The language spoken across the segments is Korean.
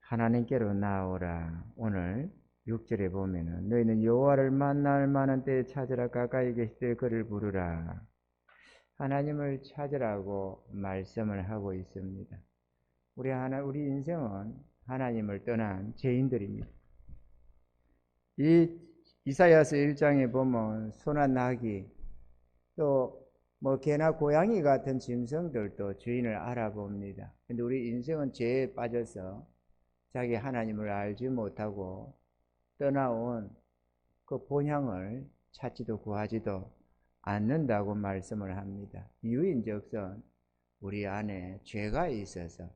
하나님께로 나오라. 오늘 6절에 보면은 너희는 여호와를 만날 만한 때에 찾으라. 가까이 계실 때 그를 부르라. 하나님을 찾으라고 말씀을 하고 있습니다. 우리 인생은 하나님을 떠난 죄인들입니다. 이 이사야서 1장에 보면 소나 나귀 또 개나 고양이 같은 짐승들도 주인을 알아봅니다. 근데 우리 인생은 죄에 빠져서 자기 하나님을 알지 못하고 떠나온 그 본향을 찾지도 구하지도 않는다고 말씀을 합니다. 이유인즉슨 우리 안에 죄가 있어서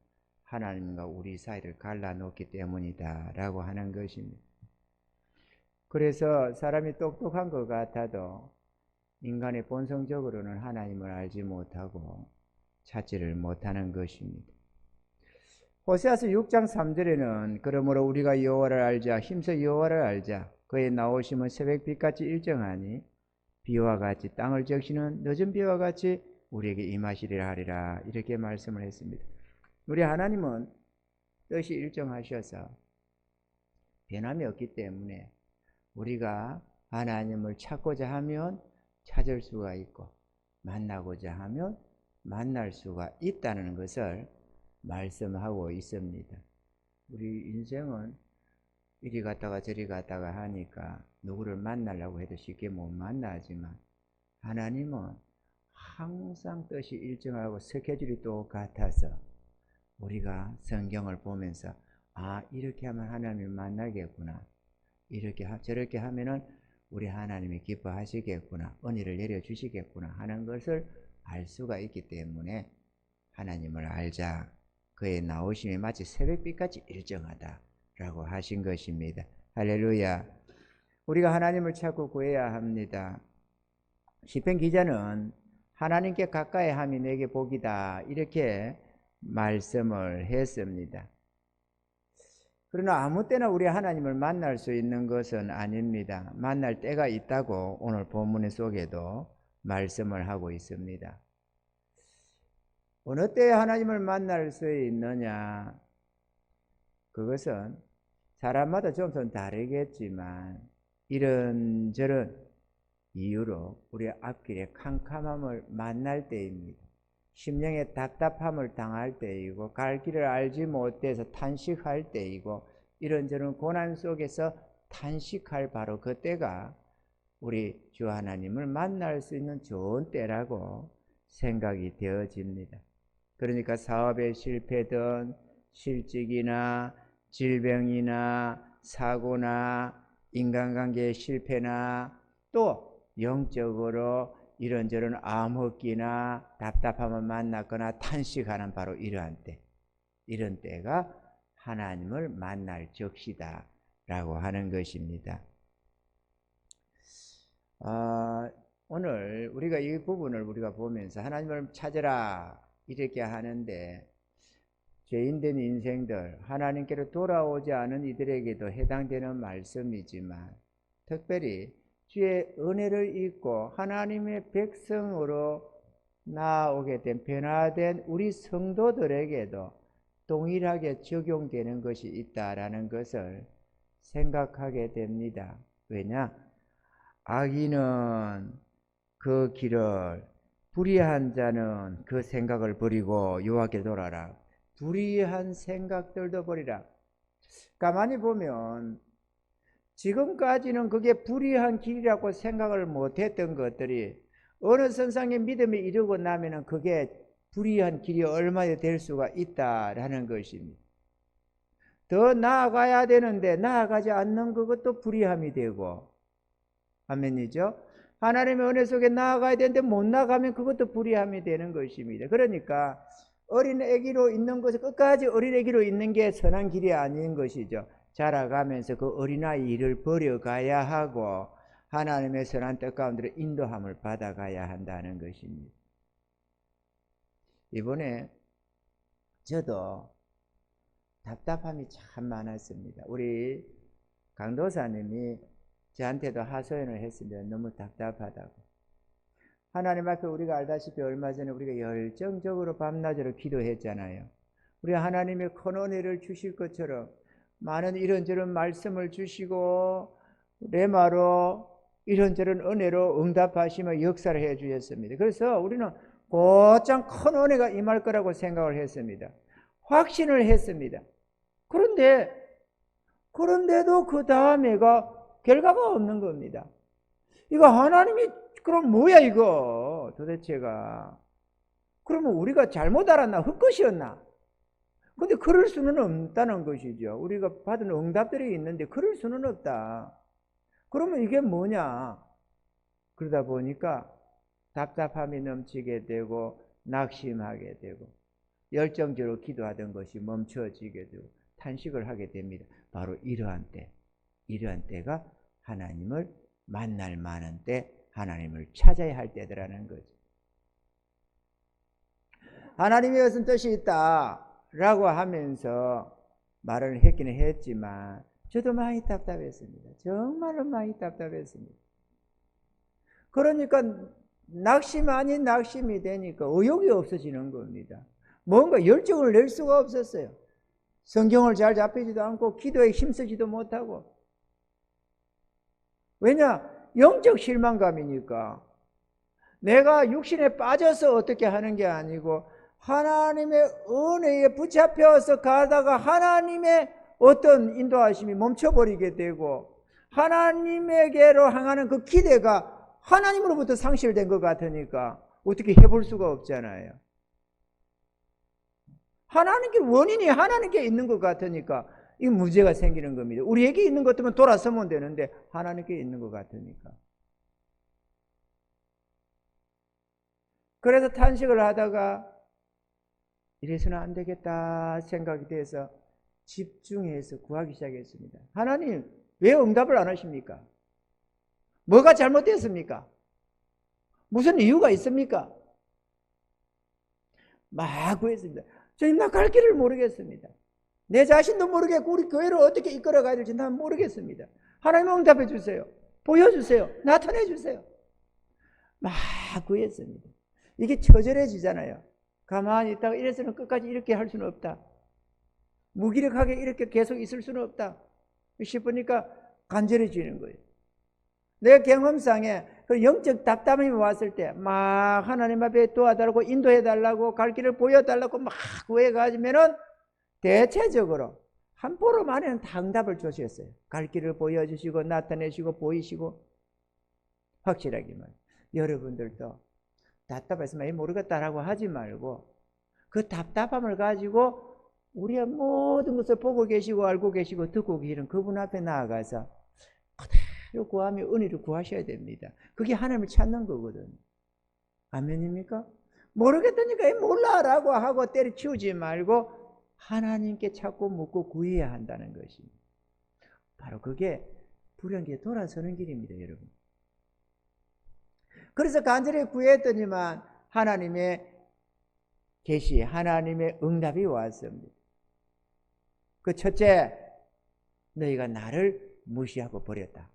하나님과 우리 사이를 갈라놓기 때문이다 라고 하는 것입니다. 그래서 사람이 똑똑한 것 같아도 인간의 본성적으로는 하나님을 알지 못하고 찾지를 못하는 것입니다. 호세아서 6장 3절에는 그러므로 우리가 여호와를 알자, 힘써 여호와를 알자. 그의 나오심은 새벽빛같이 일정하니 비와 같이 땅을 적시는 늦은 비와 같이 우리에게 임하시리라 하리라. 이렇게 말씀을 했습니다. 우리 하나님은 뜻이 일정하셔서 변함이 없기 때문에 우리가 하나님을 찾고자 하면 찾을 수가 있고 만나고자 하면 만날 수가 있다는 것을 말씀하고 있습니다. 우리 인생은 이리 갔다가 저리 갔다가 하니까 누구를 만나려고 해도 쉽게 못 만나지만 하나님은 항상 뜻이 일정하고 스케줄이 똑같아서 우리가 성경을 보면서 이렇게 하면 하나님을 만나겠구나, 이렇게 저렇게 하면은 우리 하나님이 기뻐하시겠구나, 은혜를 내려주시겠구나 하는 것을 알 수가 있기 때문에 하나님을 알자. 그의 나오심이 마치 새벽빛같이 일정하다라고 하신 것입니다. 할렐루야. 우리가 하나님을 찾고 구해야 합니다. 시편 기자는 하나님께 가까이 함이 내게 복이다 이렇게 말씀을 했습니다. 그러나 아무 때나 우리 하나님을 만날 수 있는 것은 아닙니다. 만날 때가 있다고 오늘 본문 속에도 말씀을 하고 있습니다. 어느 때에 하나님을 만날 수 있느냐? 그것은 사람마다 좀 다르겠지만 이런저런 이유로 우리 앞길에 캄캄함을 만날 때입니다. 심령의 답답함을 당할 때이고 갈 길을 알지 못해서 탄식할 때이고 이런저런 고난 속에서 탄식할 바로 그 때가 우리 주 하나님을 만날 수 있는 좋은 때라고 생각이 되어집니다. 그러니까 사업의 실패든 실직이나 질병이나 사고나 인간관계의 실패나 또 영적으로 이런저런 암흑기나 답답함을 만났거나 탄식하는 바로 이러한 때, 이런 때가 하나님을 만날 적시다 라고 하는 것입니다. 오늘 우리가 이 부분을 우리가 보면서 하나님을 찾으라 이렇게 하는데 죄인된 인생들, 하나님께로 돌아오지 않은 이들에게도 해당되는 말씀이지만 특별히 주의 은혜를 입고 하나님의 백성으로 나아오게 된 변화된 우리 성도들에게도 동일하게 적용되는 것이 있다라는 것을 생각하게 됩니다. 왜냐? 악인은 그 길을, 불의한 자는 그 생각을 버리고 여호와께 돌아라. 불의한 생각들도 버리라. 가만히 보면 지금까지는 그게 불의한 길이라고 생각을 못했던 것들이 어느 선상의 믿음에 이르고 나면은 그게 불의한 길이 얼마나 될 수가 있다라는 것입니다. 더 나아가야 되는데 나아가지 않는 그것도 불의함이 되고, 아멘이죠? 하나님의 은혜 속에 나아가야 되는데 못 나가면 그것도 불의함이 되는 것입니다. 그러니까 어린 아기로 있는 것을 끝까지 어린 아기로 있는 게 선한 길이 아닌 것이죠. 자라가면서 그 어린아이 일을 버려가야 하고 하나님의 선한 뜻 가운데로 인도함을 받아가야 한다는 것입니다. 이번에 저도 답답함이 참 많았습니다. 우리 강도사님이 저한테도 하소연을 했습니다. 너무 답답하다고. 하나님 앞에 우리가 알다시피 얼마 전에 우리가 열정적으로 밤낮으로 기도했잖아요. 우리 하나님의 큰 은혜를 주실 것처럼 많은 이런저런 말씀을 주시고 레마로 이런저런 은혜로 응답하시며 역사를 해 주셨습니다. 그래서 우리는 곧장 큰 은혜가 임할 거라고 생각을 했습니다. 확신을 했습니다. 그런데도 그 다음에가 결과가 없는 겁니다. 이거 하나님이 그럼 뭐야 이거 도대체가. 그러면 우리가 잘못 알았나 헛것이었나. 근데 그럴 수는 없다는 것이죠. 우리가 받은 응답들이 있는데 그럴 수는 없다. 그러면 이게 뭐냐. 그러다 보니까 답답함이 넘치게 되고 낙심하게 되고 열정적으로 기도하던 것이 멈춰지게 되고 탄식을 하게 됩니다. 바로 이러한 때가 하나님을 만날 만한 때, 하나님을 찾아야 할 때더라는 거죠. 하나님의 무슨 뜻이 있다라고 하면서 말을 했기는 했지만 저도 많이 답답했습니다. 정말로 많이 답답했습니다. 그러니까 낙심 아닌 낙심이 되니까 의욕이 없어지는 겁니다. 뭔가 열정을 낼 수가 없었어요. 성경을 잘 잡히지도 않고 기도에 힘쓰지도 못하고. 왜냐? 영적 실망감이니까. 내가 육신에 빠져서 어떻게 하는 게 아니고 하나님의 은혜에 붙잡혀서 가다가 하나님의 어떤 인도하심이 멈춰버리게 되고 하나님에게로 향하는 그 기대가 하나님으로부터 상실된 것 같으니까 어떻게 해볼 수가 없잖아요. 하나님께 원인이 하나님께 있는 것 같으니까 이 문제가 생기는 겁니다. 우리에게 있는 것 같으면 돌아서면 되는데 하나님께 있는 것 같으니까. 그래서 탄식을 하다가 이래서는 안 되겠다 생각이 돼서 집중해서 구하기 시작했습니다. 하나님 왜 응답을 안 하십니까? 뭐가 잘못됐습니까? 무슨 이유가 있습니까? 막 구했습니다. 주님 나 갈 길을 모르겠습니다. 내 자신도 모르겠고 우리 교회를 어떻게 이끌어가야 될지 난 모르겠습니다. 하나님 응답해 주세요. 보여주세요. 나타내 주세요. 막 구했습니다. 이게 처절해지잖아요. 가만히 있다가 이래서는 끝까지 이렇게 할 수는 없다. 무기력하게 이렇게 계속 있을 수는 없다 싶으니까 간절해지는 거예요. 내 경험상에 그 영적 답답함이 왔을 때 막 하나님 앞에 도와달라고 인도해달라고 갈 길을 보여달라고 막 구해가지면은 대체적으로 한 보름 안에는 다 응답을 주셨어요. 갈 길을 보여주시고 나타내시고 보이시고 확실하게 말이에요. 여러분들도 답답해서 많이 모르겠다라고 하지 말고 그 답답함을 가지고 우리의 모든 것을 보고 계시고 알고 계시고 듣고 계시는 그분 앞에 나아가서 그대로 구하며 은혜를 구하셔야 됩니다. 그게 하나님을 찾는 거거든요. 아멘입니까? 모르겠다니까 몰라라고 하고 때려치우지 말고 하나님께 찾고 묻고 구해야 한다는 것입니다. 바로 그게 불행기에 돌아서는 길입니다, 여러분. 그래서 간절히 구했더니만 하나님의 계시, 하나님의 응답이 왔습니다. 그 첫째, 너희가 나를 무시하고 버렸다.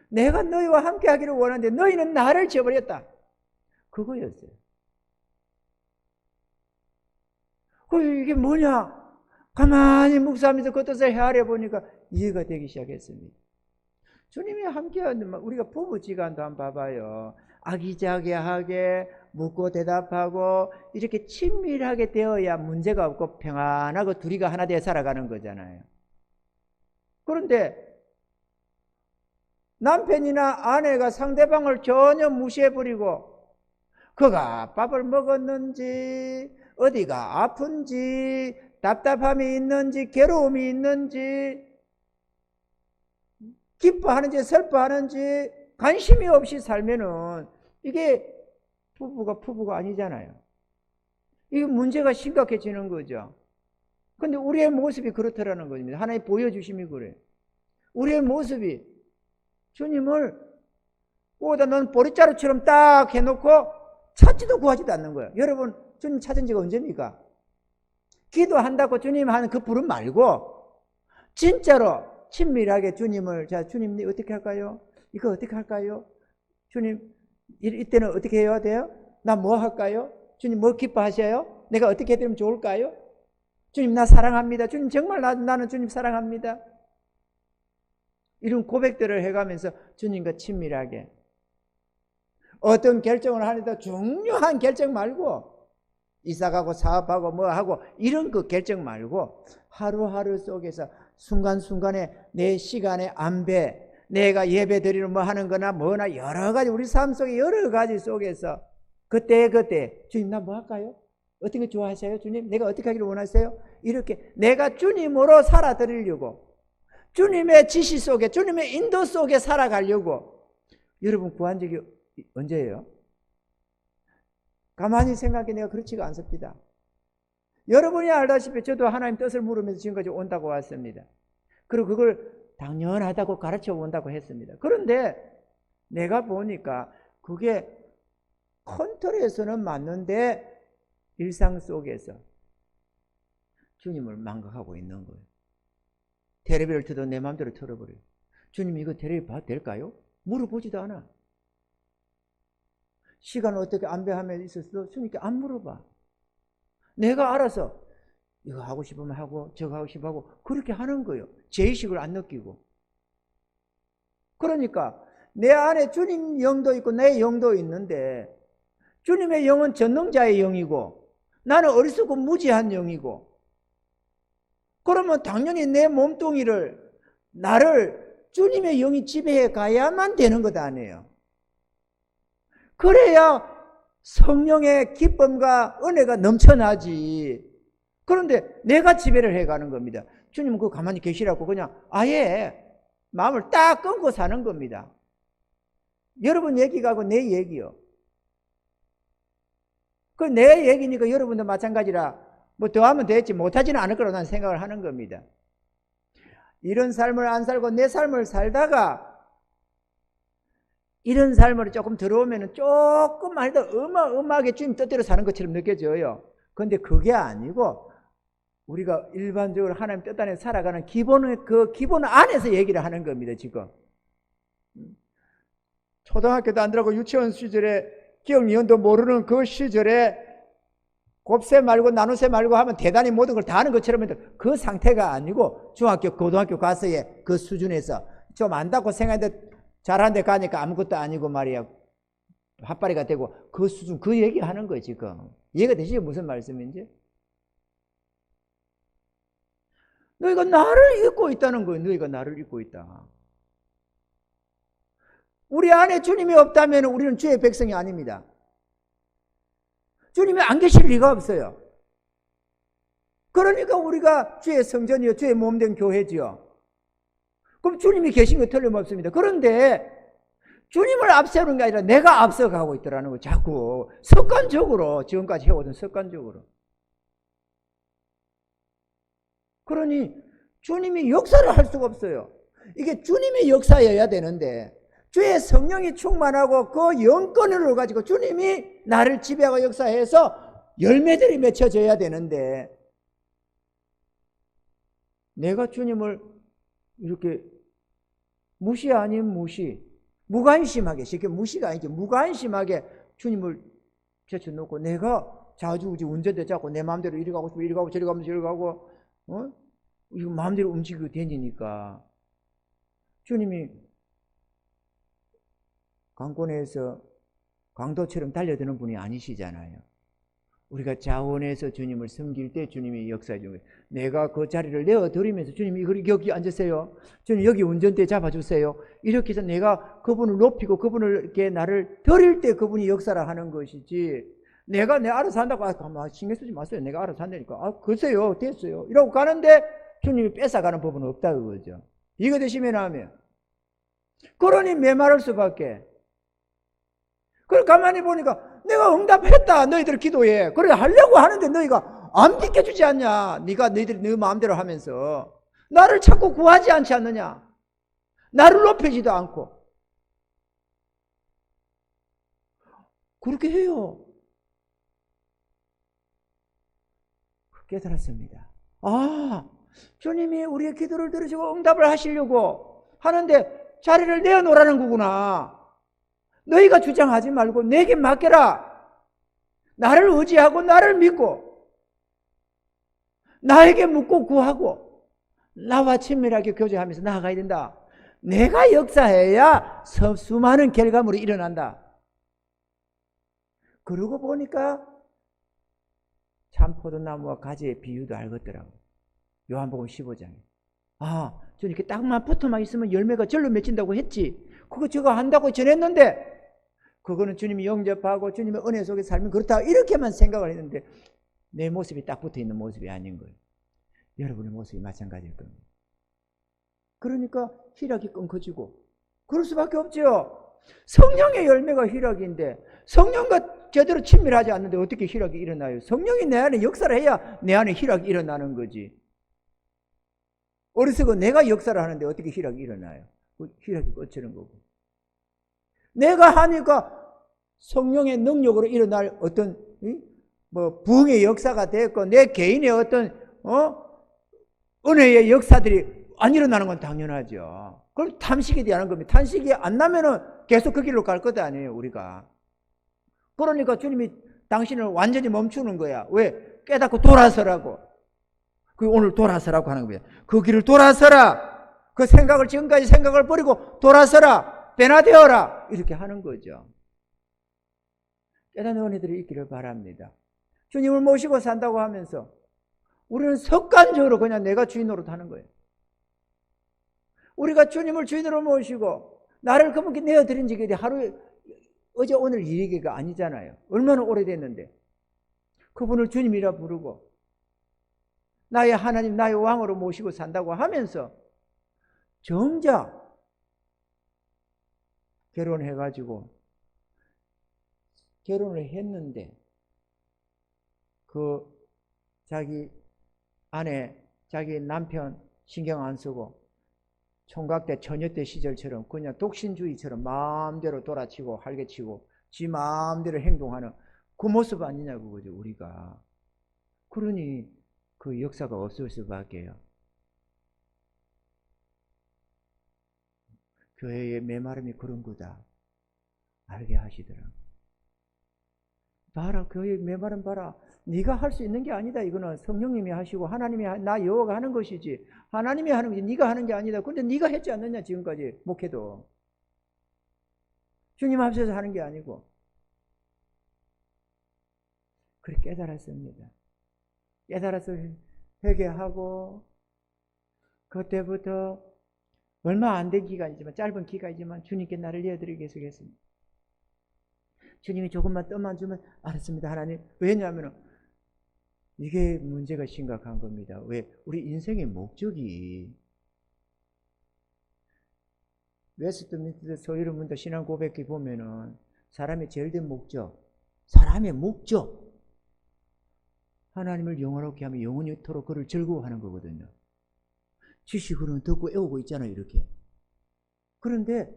내가 너희와 함께 하기를 원하는데 너희는 나를 저버렸다. 그거였어요. 이게 뭐냐? 가만히 묵상하면서 그 뜻을 헤아려 보니까 이해가 되기 시작했습니다. 주님이 함께하는 우리가 부부지간도 한번 봐봐요. 아기자기하게 묻고 대답하고 이렇게 친밀하게 되어야 문제가 없고 평안하고 둘이가 하나 되어 살아가는 거잖아요. 그런데 남편이나 아내가 상대방을 전혀 무시해버리고 그가 밥을 먹었는지 어디가 아픈지 답답함이 있는지 괴로움이 있는지 기뻐하는지 슬퍼하는지 관심이 없이 살면은 이게 부부가 아니잖아요. 이게 문제가 심각해지는 거죠. 근데 우리의 모습이 그렇다라는 겁니다. 하나님 보여주심이 그래요. 우리의 모습이 주님을 오다 넌 보리자루처럼 딱 해놓고 찾지도 구하지도 않는 거예요. 여러분 주님 찾은 지가 언제입니까? 기도한다고 주님 하는 그 부름 말고 진짜로 친밀하게 주님을 자 주님 어떻게 할까요? 이거 어떻게 할까요? 주님 이때는 어떻게 해야 돼요? 나 뭐 할까요? 주님 뭐 기뻐하셔요? 내가 어떻게 되면 좋을까요? 주님 나 사랑합니다. 주님 정말 나는 주님 사랑합니다. 이런 고백들을 해가면서 주님과 친밀하게 어떤 결정을 하는데 중요한 결정 말고 이사가고 사업하고 뭐하고 이런 그 결정 말고 하루하루 속에서 순간순간에 내 시간의 안배 내가 예배 드리는 뭐 하는 거나 뭐나 여러 가지 우리 삶 속에 여러 가지 속에서 그때 주님 나 뭐 할까요? 어떤 거 좋아하세요? 주님 내가 어떻게 하기를 원하세요? 이렇게 내가 주님으로 살아드리려고 주님의 지시 속에 주님의 인도 속에 살아가려고 여러분 구한 적이 언제예요? 가만히 생각해 내가 그렇지가 않습니다. 여러분이 알다시피 저도 하나님 뜻을 물으면서 지금까지 온다고 왔습니다. 그리고 그걸 당연하다고 가르쳐 온다고 했습니다. 그런데 내가 보니까 그게 컨트롤에서는 맞는데 일상 속에서 주님을 망각하고 있는 거예요. 텔레비를 틀어도 내 마음대로 틀어버려요. 주님 이거 텔레비 봐도 될까요? 물어보지도 않아. 시간을 어떻게 안배하며 있었어? 주님께 안 물어봐. 내가 알아서 이거 하고 싶으면 하고 저거 하고 싶으면 하고 그렇게 하는 거예요. 죄의식을 안 느끼고. 그러니까 내 안에 주님 영도 있고 내 영도 있는데 주님의 영은 전능자의 영이고 나는 어리석고 무지한 영이고 그러면 당연히 내 몸뚱이를 나를 주님의 영이 지배해 가야만 되는 것 아니에요. 그래야 성령의 기쁨과 은혜가 넘쳐나지. 그런데 내가 지배를 해가는 겁니다. 주님은 그거 가만히 계시라고 그냥 아예 마음을 딱 끊고 사는 겁니다. 여러분 얘기가고 내 얘기요. 그 내 얘기니까 여러분도 마찬가지라 뭐 더하면 됐지 못하지는 않을 거라고 나는 생각을 하는 겁니다. 이런 삶을 안 살고 내 삶을 살다가 이런 삶으로 조금 들어오면 조금만 더 어마어마하게 주님 뜻대로 사는 것처럼 느껴져요. 그런데 그게 아니고 우리가 일반적으로 하나님 뜻 안에 살아가는 그 기본 안에서 얘기를 하는 겁니다. 지금 초등학교도 안 들어가고 유치원 시절에 기억 니은도 모르는 그 시절에 곱셈 말고 나눗셈 말고 하면 대단히 모든 걸 다 아는 것처럼 그 상태가 아니고 중학교 고등학교 가서의 그 수준에서 좀 안다고 생각했는데 잘하는 데 가니까 아무것도 아니고 말이야 핫바리가 되고 그 수준 그 얘기하는 거예요. 지금 이해가 되시죠? 무슨 말씀인지? 너희가 나를 잊고 있다는 거예요. 너희가 나를 잊고 있다. 우리 안에 주님이 없다면 우리는 주의 백성이 아닙니다. 주님이 안 계실 리가 없어요. 그러니까 우리가 주의 성전이요 주의 몸된 교회지요. 그럼 주님이 계신 거 틀림없습니다. 그런데 주님을 앞세우는 게 아니라 내가 앞서가고 있더라는 거 자꾸 습관적으로 지금까지 해오던 습관적으로. 그러니 주님이 역사를 할 수가 없어요. 이게 주님의 역사여야 되는데 주의 성령이 충만하고 그 영권을 가지고 주님이 나를 지배하고 역사해서 열매들이 맺혀져야 되는데 내가 주님을 이렇게 무시 아닌 무시 무관심하게 쉽게 무시가 아니죠. 무관심하게 주님을 제쳐놓고 내가 자주우지 운전대 잡고 내 마음대로 이리 가고 싶고 이리 가고 저리 가면 저리 가고 이거 마음대로 움직이고 다니니까 주님이 강권에서 강도처럼 달려드는 분이 아니시잖아요. 우리가 자원해서 주님을 섬길 때 주님이 역사해 주는 거예요. 내가 그 자리를 내어드리면서 주님이 여기 앉으세요. 주님 여기 운전대 잡아주세요. 이렇게 해서 내가 그분을 높이고 그분을 이렇게 나를 드릴 때 그분이 역사를 하는 것이지 내가 알아서 한다고 신경 쓰지 마세요. 내가 알아서 한다니까 글쎄요 됐어요 이러고 가는데 주님이 뺏어가는 법은 없다 그거죠. 이거 되시면 하면 그러니 메마를 수밖에. 그걸 가만히 보니까 내가 응답했다 너희들 기도에 그래 하려고 하는데 너희가 안 비켜주지 않냐. 너희들이 네 마음대로 하면서 나를 자꾸 구하지 않지 않느냐. 나를 높이지도 않고 그렇게 해요. 깨달았습니다. 주님이 우리의 기도를 들으시고 응답을 하시려고 하는데 자리를 내어놓으라는 거구나. 너희가 주장하지 말고 내게 맡겨라. 나를 의지하고 나를 믿고 나에게 묻고 구하고 나와 친밀하게 교제하면서 나아가야 된다. 내가 역사해야 수많은 결과물이 일어난다. 그러고 보니까 참 포도나무와 가지의 비유도 알겠더라고. 요한복음 15장에. 아, 저 이렇게 딱만 붙어만 있으면 열매가 절로 맺힌다고 했지. 그거 제가 한다고 전했는데 그거는 주님이 영접하고 주님의 은혜 속에 살면 그렇다 이렇게만 생각을 했는데 내 모습이 딱 붙어있는 모습이 아닌 거예요. 여러분의 모습이 마찬가지일 겁니다. 그러니까 희락이 끊겨지고 그럴 수밖에 없죠. 성령의 열매가 희락인데 성령과 제대로 친밀하지 않는데 어떻게 희락이 일어나요? 성령이 내 안에 역사를 해야 내 안에 희락이 일어나는 거지. 어리석은 내가 역사를 하는데 어떻게 희락이 일어나요? 희락이 꽂히는 거고. 내가 하니까 성령의 능력으로 일어날 어떤 부흥의 역사가 됐고 내 개인의 어떤 은혜의 역사들이 안 일어나는 건 당연하죠. 그럼 탐식이 되는 겁니다. 탐식이 안 나면은 계속 그 길로 갈 것 아니에요, 우리가. 그러니까 주님이 당신을 완전히 멈추는 거야. 왜? 깨닫고 돌아서라고. 그 오늘 돌아서라고 하는 거야. 그 길을 돌아서라. 그 생각을 지금까지 생각을 버리고 돌아서라. 변화되어라. 이렇게 하는 거죠. 깨닫는 은혜들이 있기를 바랍니다. 주님을 모시고 산다고 하면서 우리는 습관적으로 그냥 내가 주인 노릇하는 거예요. 우리가 주님을 주인으로 모시고 나를 그분께 내어드린 지가 하루에 어제 오늘 일이기가 아니잖아요. 얼마나 오래됐는데 그분을 주님이라 부르고 나의 하나님 나의 왕으로 모시고 산다고 하면서 정작 결혼해가지고 결혼을 했는데 그 자기 아내 자기 남편 신경 안 쓰고 총각 때 처녀 때 시절처럼 그냥 독신주의처럼 마음대로 돌아치고 활개치고 지 마음대로 행동하는 그 모습 아니냐고 그죠 우리가. 그러니 그 역사가 없을 수밖에요. 교회의 메마름이 그런 거다 알게 하시더라고. 봐라 교회의 메마름 봐라. 네가 할 수 있는 게 아니다. 이거는 성령님이 하시고 하나님이 나 여호와가 하는 것이지 하나님이 하는 거지 네가 하는 게 아니다. 근데 네가 했지 않느냐 지금까지 목회도. 주님 앞에서 하는 게 아니고. 그렇게 깨달았습니다. 깨달아서 회개하고 그때부터 얼마 안 된 기간이지만 짧은 기간이지만 주님께 나를 내어드리기 계속했습니다. 주님이 조금만 떠만 주면 알았습니다 하나님. 왜냐하면 이게 문제가 심각한 겁니다. 왜? 우리 인생의 목적이 웨스트민스터 소유를 문다 신앙 고백기 보면은 사람의 제일 된 목적, 사람의 목적 하나님을 영원하게 하며 영원히토록 그를 즐거워하는 거거든요. 지식으로는 듣고 애우고 있잖아요 이렇게. 그런데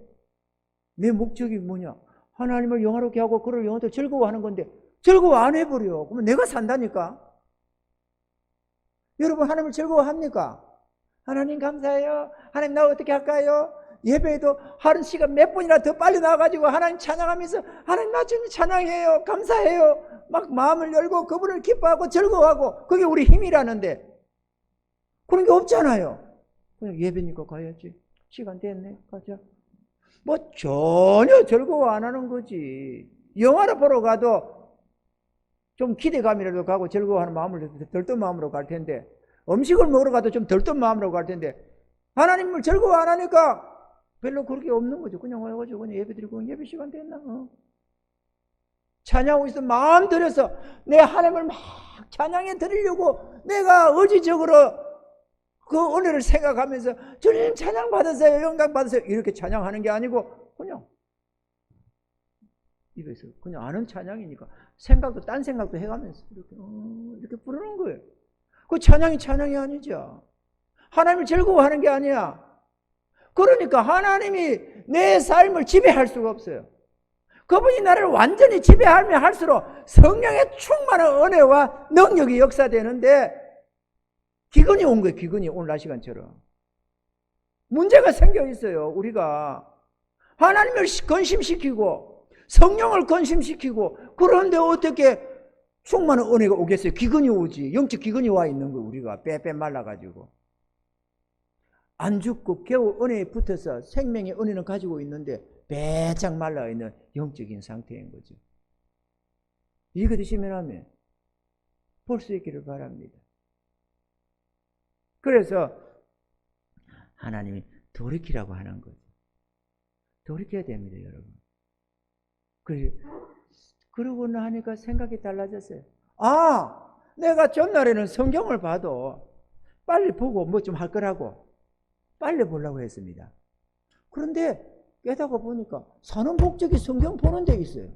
내 목적이 뭐냐? 하나님을 영화롭게 하고 그를 영원토록 즐거워하는 건데 즐거워 안 해버려. 그러면 내가 산다니까. 여러분 하나님을 즐거워합니까? 하나님 감사해요. 하나님 나 어떻게 할까요? 예배에도 하루 시간 몇 분이나 더 빨리 나와가지고 하나님 찬양하면서 하나님 나 주님 찬양해요. 감사해요. 막 마음을 열고 그분을 기뻐하고 즐거워하고 그게 우리 힘이라는데 그런 게 없잖아요. 그냥 예배니까 가야지. 시간 됐네. 가자. 뭐 전혀 즐거워 안 하는 거지. 영화를 보러 가도 좀 기대감이라도 가고 즐거워하는 마음으로 들뜬 마음으로 갈 텐데 음식을 먹으러 가도 좀 들뜬 마음으로 갈 텐데 하나님을 즐거워 안 하니까 별로 그렇게 없는 거죠. 그냥 와가지고 그냥 예배 드리고 예배 시간 됐나? 찬양하고 있어 마음 들여서 내 하나님을 막 찬양해 드리려고 내가 의지적으로 그 은혜를 생각하면서 주님 찬양 받으세요 영광 받으세요 이렇게 찬양하는 게 아니고 그냥 입에서 그냥 아는 찬양이니까 생각도 딴 생각도 해가면서 이렇게 부르는 거예요. 그 찬양이 아니죠. 하나님을 즐거워하는 게 아니야. 그러니까 하나님이 내 삶을 지배할 수가 없어요. 그분이 나를 완전히 지배하면 할수록 성령의 충만한 은혜와 능력이 역사되는데 기근이 온 거예요. 기근이 오늘 날 시간처럼. 문제가 생겨 있어요. 우리가 하나님을 근심시키고 성령을 근심시키고 그런데 어떻게 충만한 은혜가 오겠어요? 기근이 오지. 영적 기근이 와 있는 거예요. 우리가 빼빼 말라가지고. 안 죽고 겨우 은혜에 붙어서 생명의 은혜는 가지고 있는데 배짝 말라있는 영적인 상태인 거죠. 이거 드시면 하면 볼 수 있기를 바랍니다. 그래서 하나님이 돌이키라고 하는 거죠. 돌이켜야 됩니다, 여러분. 그러고 나니까 생각이 달라졌어요. 아, 내가 전날에는 성경을 봐도 빨리 보고 뭐 좀 할 거라고 빨리 보려고 했습니다. 그런데 깨닫고 보니까 사는 목적이 성경 보는 데 있어요.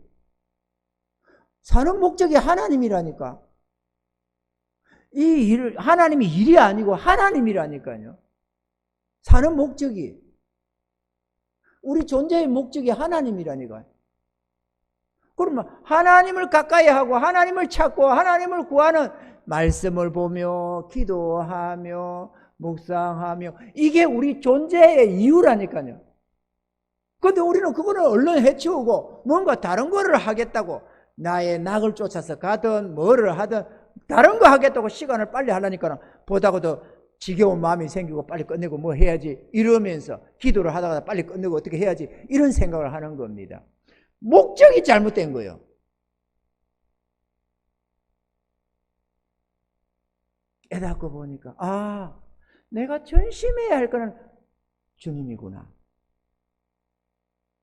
사는 목적이 하나님이라니까. 이 일을, 하나님이 일이 아니고 하나님이라니까요. 사는 목적이, 우리 존재의 목적이 하나님이라니까요. 그러면 하나님을 가까이 하고 하나님을 찾고 하나님을 구하는 말씀을 보며 기도하며 묵상하며 이게 우리 존재의 이유라니까요. 그런데 우리는 그거는 얼른 해치우고 뭔가 다른 거를 하겠다고 나의 낙을 쫓아서 가든 뭐를 하든 다른 거 하겠다고 시간을 빨리 하려니까 보다가도 지겨운 마음이 생기고 빨리 끝내고 뭐 해야지 이러면서 기도를 하다가 빨리 끝내고 어떻게 해야지 이런 생각을 하는 겁니다. 목적이 잘못된 거예요. 깨닫고 보니까 아, 내가 전심해야 할 거는 주님이구나.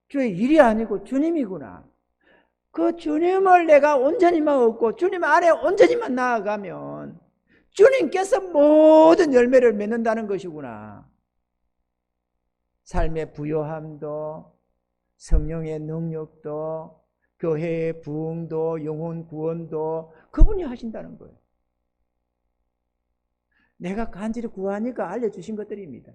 주의 일이 아니고 주님이구나. 그 주님을 내가 온전히만 얻고 주님 안에 온전히만 나아가면 주님께서 모든 열매를 맺는다는 것이구나. 삶의 부요함도 성령의 능력도 교회의 부흥도 영혼 구원도 그분이 하신다는 거예요. 내가 간절히 구하니까 알려주신 것들입니다.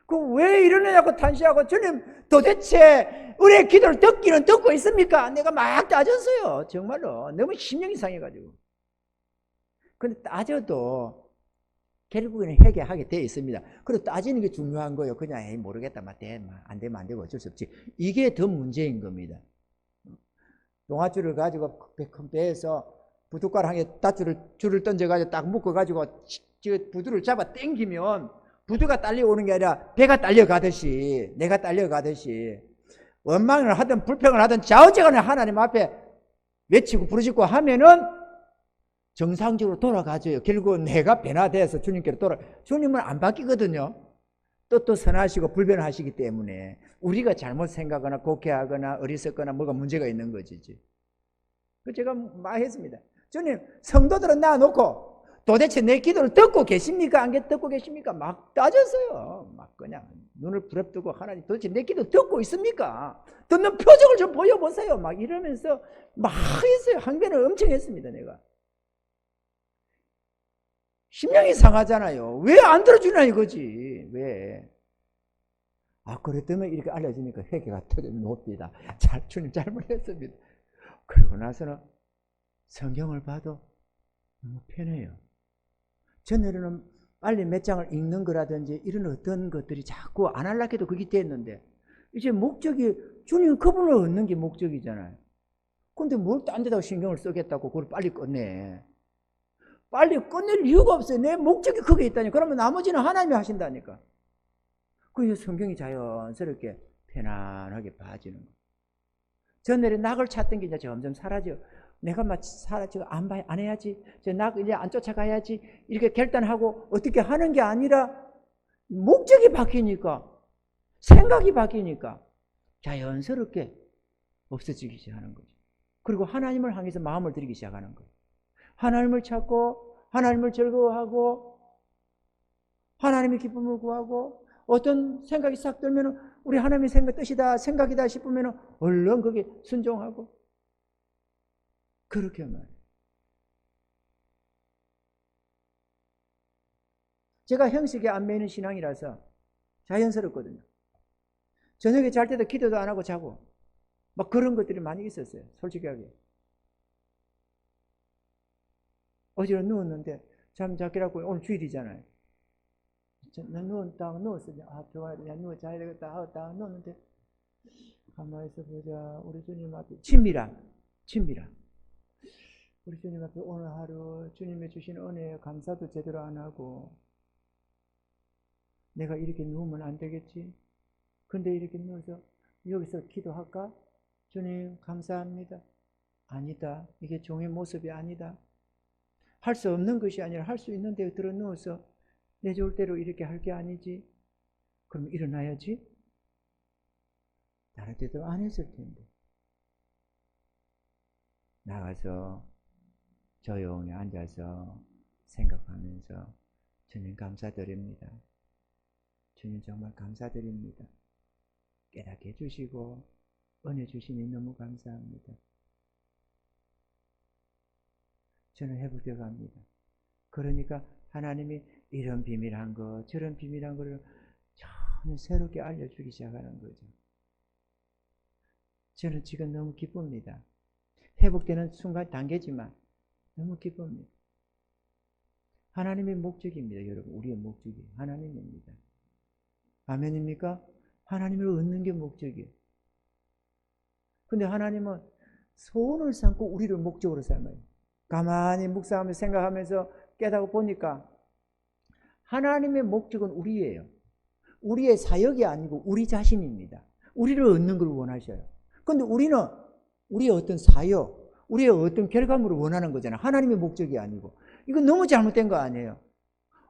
그 왜 이러느냐고 탄식하고 주님 도대체 우리의 기도를 듣기는 듣고 있습니까? 내가 막 따졌어요. 정말로 너무 심령이 상해가지고. 근데 따져도 결국에는 회개하게 되어 있습니다. 그리고 따지는 게 중요한 거예요. 그냥 에이 모르겠다, 안 되면 안 되고 어쩔 수 없지. 이게 더 문제인 겁니다. 동아줄을 가지고 큰 배에서 부둣가를 한 개 줄을 던져가지고 딱 묶어가지고 부두를 잡아 당기면 부두가 딸려오는 게 아니라 배가 딸려가듯이 내가 딸려가듯이 원망을 하든 불평을 하든 좌우지간에 하나님 앞에 외치고 부르짖고 하면은 정상적으로 돌아가죠. 결국은 내가 변화돼서 주님께로 주님은 안 바뀌거든요. 또 선하시고 불변하시기 때문에 우리가 잘못 생각하거나 곡해하거나 어리석거나 뭐가 문제가 있는 거지. 그 제가 말했습니다. 주님, 성도들은 놔놓고 도대체 내 기도를 듣고 계십니까? 안 듣고 계십니까? 막 따졌어요. 막 그냥 눈을 부릅뜨고 하나님 도대체 내 기도 듣고 있습니까? 듣는 표정을 좀 보여보세요. 막 이러면서 막 했어요. 항변을 엄청 했습니다. 내가. 심령이 상하잖아요. 왜 안 들어주냐 이거지. 왜? 아, 그랬더니 이렇게 알려지니까 회개가 터집니다. 주님 잘못했습니다. 그러고 나서는 성경을 봐도 너무 편해요. 전에는 빨리 몇 장을 읽는 거라든지 이런 어떤 것들이 자꾸 안 하려고 해도 그게 됐는데 이제 목적이 주님 그분을 얻는 게 목적이잖아요. 근데 뭘 딴 데다가 신경을 쓰겠다고 그걸 빨리 끝내. 빨리 끝낼 이유가 없어요. 내 목적이 그게 있다니. 그러면 나머지는 하나님이 하신다니까. 그래서 성경이 자연스럽게 편안하게 봐지는 거예요. 전날에 낙을 찾던 게 이제 점점 사라져. 내가 막 사라지고 안 해야지. 저 낙 이제 안 쫓아가야지. 이렇게 결단하고 어떻게 하는 게 아니라 목적이 바뀌니까 생각이 바뀌니까 자연스럽게 없어지기 시작하는 거죠. 그리고 하나님을 향해서 마음을 들이기 시작하는 거예요. 하나님을 찾고 하나님을 즐거워하고 하나님의 기쁨을 구하고 어떤 생각이 싹 들면 우리 하나님의 뜻이다 생각이다 싶으면 얼른 거기에 순종하고 그렇게 말이에요. 제가 형식에 안 매이는 신앙이라서 자연스럽거든요. 저녁에 잘 때도 기도도 안 하고 자고 막 그런 것들이 많이 있었어요. 솔직하게. 어제는 누웠는데 잠 자기라고 오늘 주일이잖아요. 나 누웠어. 아, 좋아요. 야, 누워 자야 되겠다. 딱 누웠는데 가만히 있어 보자. 우리 주님 앞에 친밀함. 친밀함. 우리 주님 앞에 오늘 하루 주님의 주신 은혜에 감사도 제대로 안 하고, 내가 이렇게 누우면 안 되겠지? 근데 이렇게 누워서 여기서 기도할까? 주님 감사합니다. 아니다. 이게 종의 모습이 아니다. 할 수 없는 것이 아니라 할 수 있는 데 들어 누워서 내 좋을 대로 이렇게 할 게 아니지. 그럼 일어나야지. 다른 때도 안 했을 텐데. 나가서 조용히 앉아서 생각하면서 주님 감사드립니다. 주님 정말 감사드립니다. 깨닫게 해주시고 은혜 주시니 너무 감사합니다. 저는 회복되어 갑니다. 그러니까 하나님이 이런 비밀한 거 저런 비밀한 거를 전혀 새롭게 알려주기 시작하는 거죠. 저는 지금 너무 기쁩니다. 회복되는 순간 단계지만 너무 기쁩니다. 하나님의 목적입니다. 여러분, 우리의 목적이 하나님입니다. 아멘입니까? 하나님을 얻는 게 목적이에요. 근데 하나님은 소원을 삼고 우리를 목적으로 삼아요. 가만히 묵상하면서 생각하면서 깨닫고 보니까 하나님의 목적은 우리예요. 우리의 사역이 아니고 우리 자신입니다. 우리를 얻는 걸 원하셔요. 근데 우리는 우리의 어떤 사역, 우리의 어떤 결과물을 원하는 거잖아요. 하나님의 목적이 아니고. 이건 너무 잘못된 거 아니에요.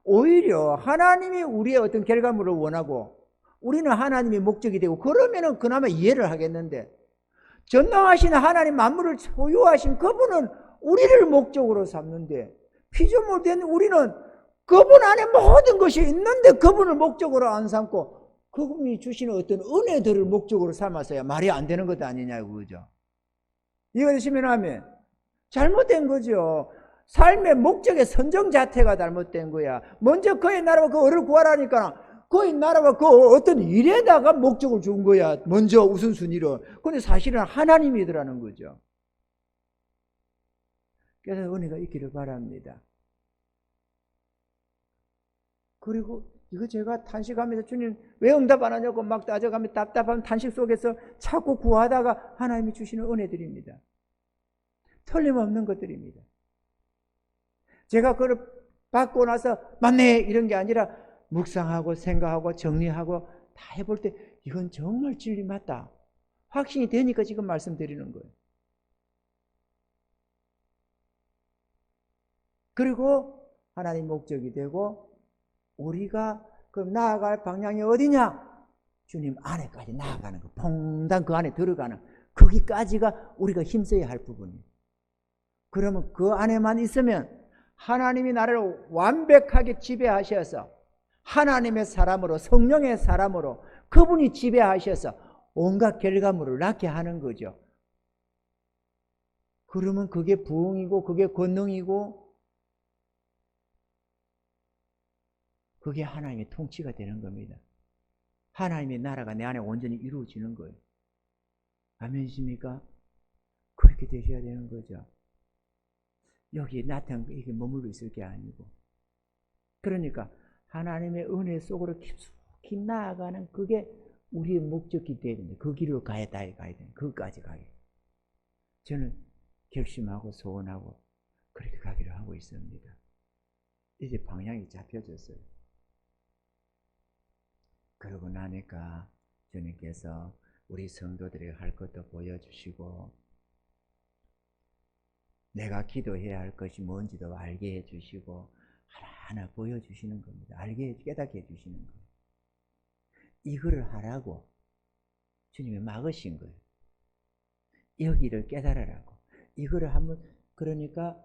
오히려 하나님이 우리의 어떤 결과물을 원하고 우리는 하나님의 목적이 되고, 그러면은 그나마 이해를 하겠는데, 전능하신 하나님 만물을 소유하신 그분은 우리를 목적으로 삼는데, 피조물 된 우리는 그분 안에 모든 것이 있는데 그분을 목적으로 안 삼고 그분이 주시는 어떤 은혜들을 목적으로 삼아서야 말이 안 되는 것 아니냐고, 그죠? 이해되시면 하면 잘못된 거죠. 삶의 목적의 선정 자체가 잘못된 거야. 먼저 그의 나라와 그 의를 구하라니까 그의 나라와 그 어떤 일에다가 목적을 준 거야. 먼저 우선순위로. 근데 사실은 하나님이더라는 거죠. 그래서 은혜가 있기를 바랍니다. 그리고 이거 제가 탄식하면서 주님 왜 응답 안 하냐고 막 따져가며 답답한 탄식 속에서 자꾸 구하다가 하나님이 주시는 은혜들입니다. 틀림없는 것들입니다. 제가 그걸 받고 나서 맞네 이런 게 아니라 묵상하고 생각하고 정리하고 다 해볼 때 이건 정말 진리 맞다. 확신이 되니까 지금 말씀드리는 거예요. 그리고 하나님 목적이 되고 우리가 그럼 나아갈 방향이 어디냐? 주님 안에까지 나아가는 거. 퐁당 그 안에 들어가는 거기까지가 우리가 힘써야 할 부분이에요. 그러면 그 안에만 있으면 하나님이 나를 완벽하게 지배하셔서 하나님의 사람으로 성령의 사람으로 그분이 지배하셔서 온갖 결과물을 낳게 하는 거죠. 그러면 그게 부흥이고 그게 권능이고 그게 하나님의 통치가 되는 겁니다. 하나님의 나라가 내 안에 온전히 이루어지는 거예요. 아멘이십니까? 그렇게 되셔야 되는 거죠. 여기 나타난 이게 머물러 있을 게 아니고. 그러니까 하나님의 은혜 속으로 깊숙이 나아가는 그게 우리의 목적이 되야 됩니다. 그 길로 가야 됩니다. 그것까지 가게. 저는 결심하고 소원하고 그렇게 가기를 하고 있습니다. 이제 방향이 잡혀졌어요. 그러고 나니까 주님께서 우리 성도들에게 할 것도 보여주시고 내가 기도해야 할 것이 뭔지도 알게 해주시고 하나하나 보여주시는 겁니다. 깨닫게 해주시는 거예요. 이거를 하라고 주님이 막으신 거예요. 여기를 깨달으라고. 이거를 한번 그러니까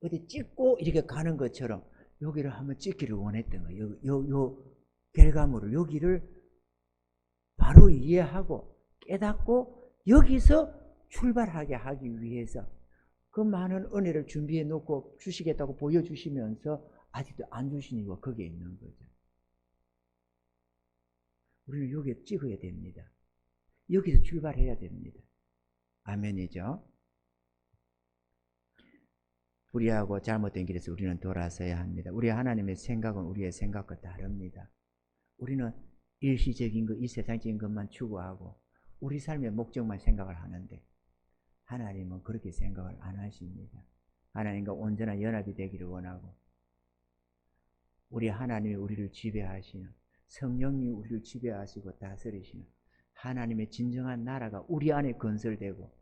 어디 찍고 이렇게 가는 것처럼 여기를 한번 찍기를 원했던 거예요. 요 결과물을 여기를 바로 이해하고 깨닫고 여기서 출발하게 하기 위해서 그 많은 은혜를 준비해 놓고 주시겠다고 보여주시면서 아직도 안 주신 이유가 거기에 있는 거죠. 우리는 여기에 찍어야 됩니다. 여기서 출발해야 됩니다. 아멘이죠. 우리하고 잘못된 길에서 우리는 돌아서야 합니다. 우리 하나님의 생각은 우리의 생각과 다릅니다. 우리는 일시적인 것, 이 세상적인 것만 추구하고 우리 삶의 목적만 생각을 하는데 하나님은 그렇게 생각을 안 하십니다. 하나님과 온전한 연합이 되기를 원하고, 우리 하나님이 우리를 지배하시는, 성령님이 우리를 지배하시고 다스리시는 하나님의 진정한 나라가 우리 안에 건설되고,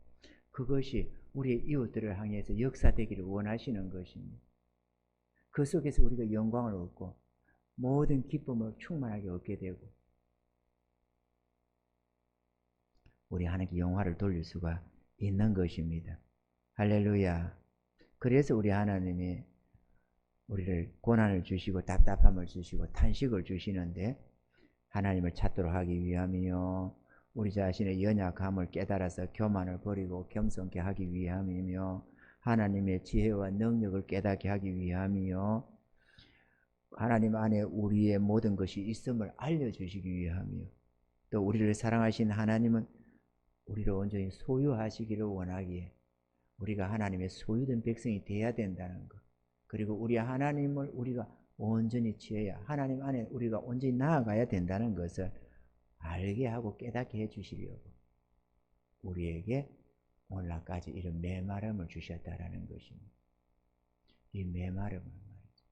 그것이 우리의 이웃들을 향해서 역사되기를 원하시는 것입니다. 그 속에서 우리가 영광을 얻고 모든 기쁨을 충만하게 얻게 되고, 우리 하나님께 영화를 돌릴 수가 있는 것입니다. 할렐루야. 그래서 우리 하나님이 우리를 고난을 주시고 답답함을 주시고 탄식을 주시는데, 하나님을 찾도록 하기 위함이요, 우리 자신의 연약함을 깨달아서 교만을 버리고 겸손케 하기 위함이며, 하나님의 지혜와 능력을 깨닫게 하기 위함이요, 하나님 안에 우리의 모든 것이 있음을 알려주시기 위함이요, 또 우리를 사랑하신 하나님은 우리를 온전히 소유하시기를 원하기에 우리가 하나님의 소유된 백성이 되어야 된다는 것, 그리고 우리 하나님을 우리가 온전히 취해야, 하나님 안에 우리가 온전히 나아가야 된다는 것을 알게 하고 깨닫게 해주시려고 우리에게 오늘날까지 이런 메마름을 주셨다라는 것입니다. 이 메마름을 말이죠,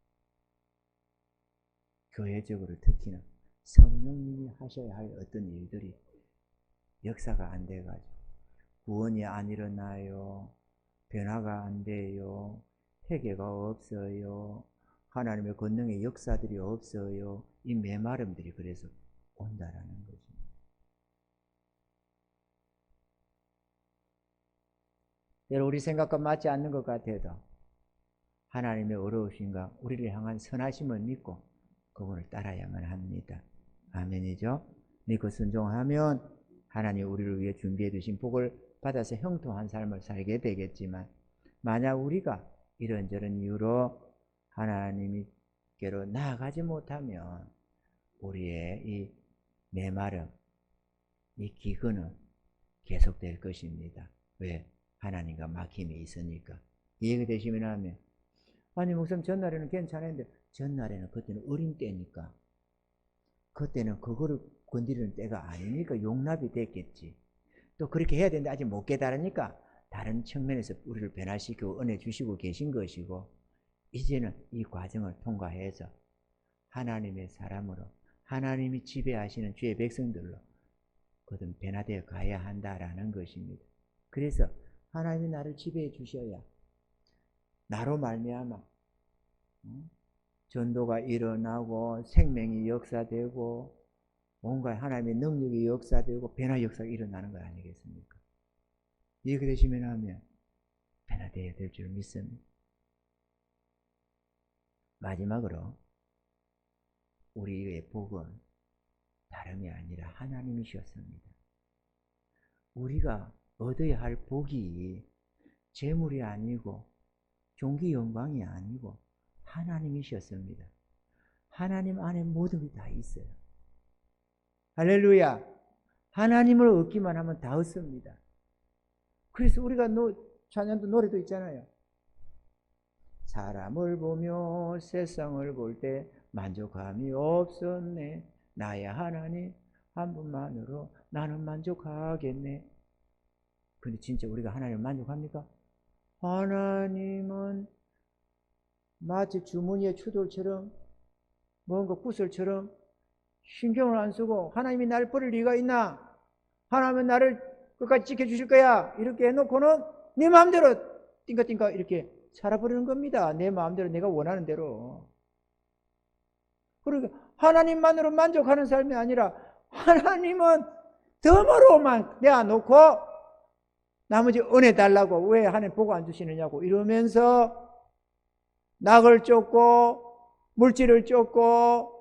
교회적으로 특히나 성령님이 하셔야 할 어떤 일들이 역사가 안 돼가지고 구원이 안 일어나요, 변화가 안 돼요, 회개가 없어요, 하나님의 권능의 역사들이 없어요. 이 메마름들이 그래서 온다라는 거죠. 여러분, 우리 생각과 맞지 않는 것 같아도 하나님의 어려우신가, 우리를 향한 선하심을 믿고 그분을 따라야만 합니다. 아멘이죠? 믿고 순종하면 하나님 우리를 위해 준비해 두신 복을 받아서 형통한 삶을 살게 되겠지만, 만약 우리가 이런저런 이유로 하나님께로 나아가지 못하면 우리의 이 메마름, 이 기근은 계속될 것입니다. 왜? 하나님과 막힘이 있으니까. 이해가 되시면 하면, 아니 목사님 전날에는 괜찮았는데, 전날에는 그때는 어린 때니까, 그때는 그거를 건드리는 때가 아니니까 용납이 됐겠지. 또 그렇게 해야 되는데 아직 못 깨달으니까 다른 측면에서 우리를 변화시키고 은혜 주시고 계신 것이고, 이제는 이 과정을 통과해서 하나님의 사람으로, 하나님이 지배하시는 주의 백성들로 그든 변화되어 가야 한다라는 것입니다. 그래서 하나님이 나를 지배해 주셔야 나로 말미암아 전도가 일어나고 생명이 역사되고 뭔가 하나님의 능력이 역사되고 변화 역사가 일어나는 거 아니겠습니까? 이해가 되시면 하면 변화되어야 될 줄 믿습니다. 마지막으로 우리의 복은 다름이 아니라 하나님이셨습니다. 우리가 얻어야 할 복이 재물이 아니고 존귀 영광이 아니고 하나님이셨습니다. 하나님 안에 모든 게 다 있어요. 할렐루야. 하나님을 얻기만 하면 다 얻습니다. 그래서 우리가 찬양도 노래도 있잖아요. 사람을 보며 세상을 볼 때 만족함이 없었네. 나의 하나님 한 분만으로 나는 만족하겠네. 근데 진짜 우리가 하나님을 만족합니까? 하나님은 마치 주머니의 추돌처럼 뭔가 구슬처럼 신경을 안 쓰고, 하나님이 나를 버릴 리가 있나? 하나님은 나를 끝까지 지켜주실 거야. 이렇게 해놓고는 내 마음대로 띵까띵까 이렇게 살아버리는 겁니다. 내 마음대로, 내가 원하는 대로. 그러니까 하나님만으로 만족하는 삶이 아니라 하나님은 덤으로만 내어놓고 나머지 은혜 달라고, 왜 하나님 보고 안 주시느냐고 이러면서 낙을 쫓고 물질을 쫓고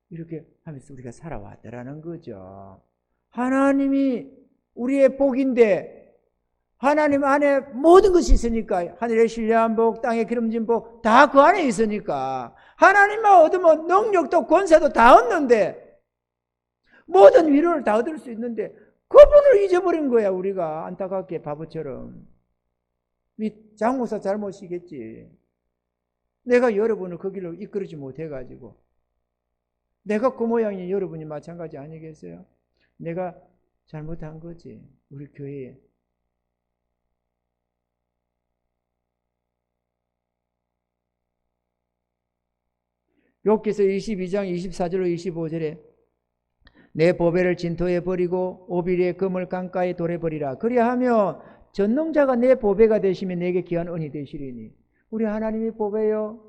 이렇게 하면서 우리가 살아왔다라는 거죠. 하나님이 우리의 복인데 하나님 안에 모든 것이 있으니까, 하늘의 신령한 복, 땅의 기름진 복 다 그 안에 있으니까, 하나님만 얻으면 능력도 권세도 다 얻는데, 모든 위로를 다 얻을 수 있는데 그분을 잊어버린 거야. 우리가 안타깝게 바보처럼. 이 장목사 잘못이겠지. 내가 여러분을 그 길로 이끌지 못해가지고, 내가 그 모양이 여러분이 마찬가지 아니겠어요? 내가 잘못한 거지. 우리 교회에 욥기서 22장 24절로 25절에 내 보배를 진토에 버리고 오빌의 금을 강가에 돌에 버리라. 그리하면 전능자가 내 보배가 되시며 내게 귀한 은이 되시리니. 우리 하나님이 보배요,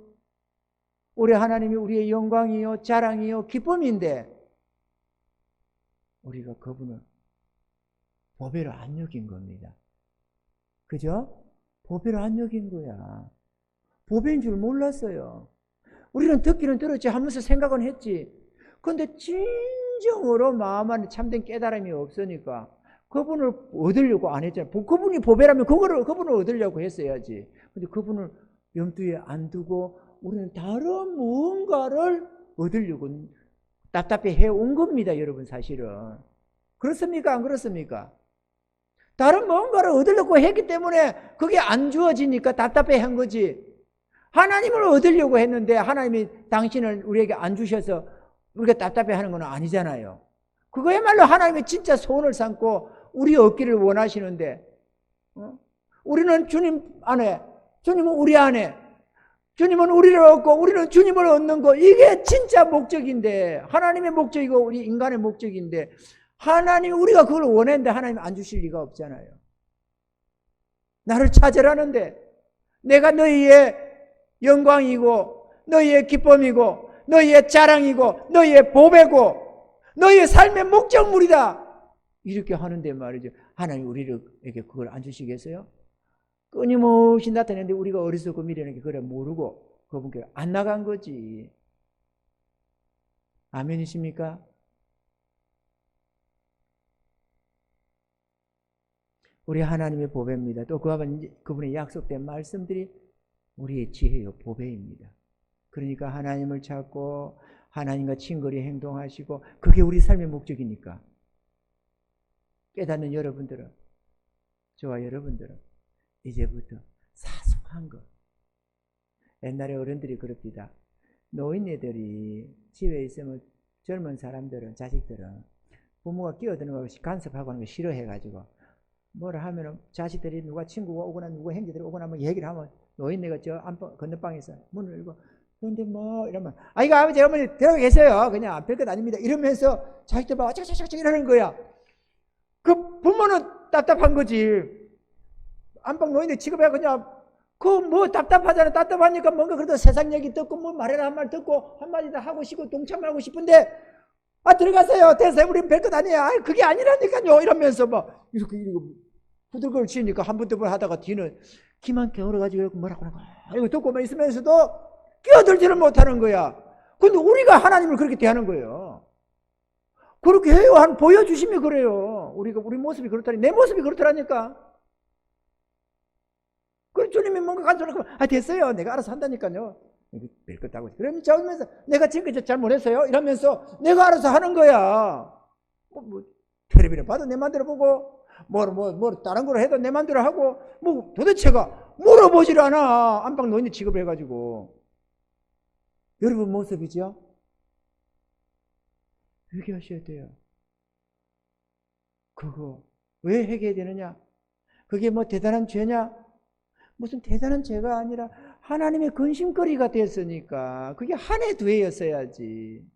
우리 하나님이 우리의 영광이요 자랑이요 기쁨인데 우리가 그분을 보배로 안 여긴 겁니다. 그죠? 보배로 안 여긴 거야. 보배인 줄 몰랐어요. 우리는 듣기는 들었지 하면서 생각은 했지. 그런데 진정으로 마음 안에 참된 깨달음이 없으니까 그분을 얻으려고 안 했잖아요. 그분이 보배라면 그분을 얻으려고 했어야지. 근데 그분을 염두에 안 두고 우리는 다른 무언가를 얻으려고 답답해 해온 겁니다, 여러분, 사실은. 그렇습니까? 안 그렇습니까? 다른 뭔가를 얻으려고 했기 때문에 그게 안 주어지니까 답답해 한 거지. 하나님을 얻으려고 했는데 하나님이 당신을 우리에게 안 주셔서 우리가 답답해 하는 건 아니잖아요. 그거야말로 하나님의 진짜 소원을 삼고 우리 얻기를 원하시는데, 우리는 주님 안에, 주님은 우리 안에, 주님은 우리를 얻고 우리는 주님을 얻는 거, 이게 진짜 목적인데, 하나님의 목적이고 우리 인간의 목적인데, 하나님, 우리가 그걸 원했는데 하나님 안 주실 리가 없잖아요. 나를 찾으라는데 내가 너희의 영광이고 너희의 기쁨이고 너희의 자랑이고 너희의 보배고 너희의 삶의 목적물이다, 이렇게 하는데 말이죠. 하나님 우리에게 그걸 안 주시겠어요? 끊임없이 나타내는데 우리가 어리석고 미련하게 그걸 모르고 그분께 안 나간 거지. 아멘이십니까? 우리 하나님의 보배입니다. 또 그분의 약속된 말씀들이 우리의 지혜요 보배입니다. 그러니까 하나님을 찾고 하나님과 친거리 행동하시고, 그게 우리 삶의 목적이니까 깨닫는 여러분들은, 저와 여러분들은 이제부터 사소한 것, 옛날에 어른들이 그럽니다. 노인네들이 집에 있으면 젊은 사람들은, 자식들은 부모가 끼어드는 것이 간섭하고 하는 거 싫어해가지고 뭐라 하면은 자식들이 누가 친구가 오거나 누구 형제들이 오거나 뭐 얘기를 하면 노인네가 저 안방 건너방에서 문을 열고 그런데 뭐 이러면 이거 아버지 어머니 들어가 계세요. 그냥 별것 아닙니다. 이러면서 자식들 봐 어쩌고저쩌고 이러는 거야. 그 부모는 답답한 거지. 안방 노인네 취급해 그냥 그 뭐 답답하잖아. 답답하니까 뭔가 그래도 세상 얘기 듣고 뭐 말해라 한 말 듣고 한마디 다 하고 싶고 동참하고 싶은데 들어가세요. 됐어요. 우린 별것 아니에요. 그게 아니라니까요. 이러면서 막 이렇게 부들걸 치니까 한 번 두 번 하다가 뒤는 기만 겨울어가지고 뭐라고 하는 거야. 이거 듣고만 있으면서도 끼어들지를 못하는 거야. 근데 우리가 하나님을 그렇게 대하는 거예요. 그렇게 해요. 보여주시면 그래요. 우리 모습이 그렇다니. 내 모습이 그렇더라니까. 그럼 주님이 뭔가 간섭을 하면 됐어요. 내가 알아서 한다니까요. 별것 하고. 그러면 저으면서 내가 지금까지 잘못했어요. 이러면서 내가 알아서 하는 거야. 텔레비를 봐도 내 맘대로 보고 뭐 다른 걸 해도 내 맘대로 하고 뭐 도대체가 물어보질 않아. 안방 노인이 취급해가지고. 여러분 모습이죠? 회개하셔야 돼요. 그거 왜 회개해야 되느냐? 그게 뭐 대단한 죄냐? 무슨 대단한 죄가 아니라 하나님의 근심거리가 됐으니까 그게 한해 두해였어야지.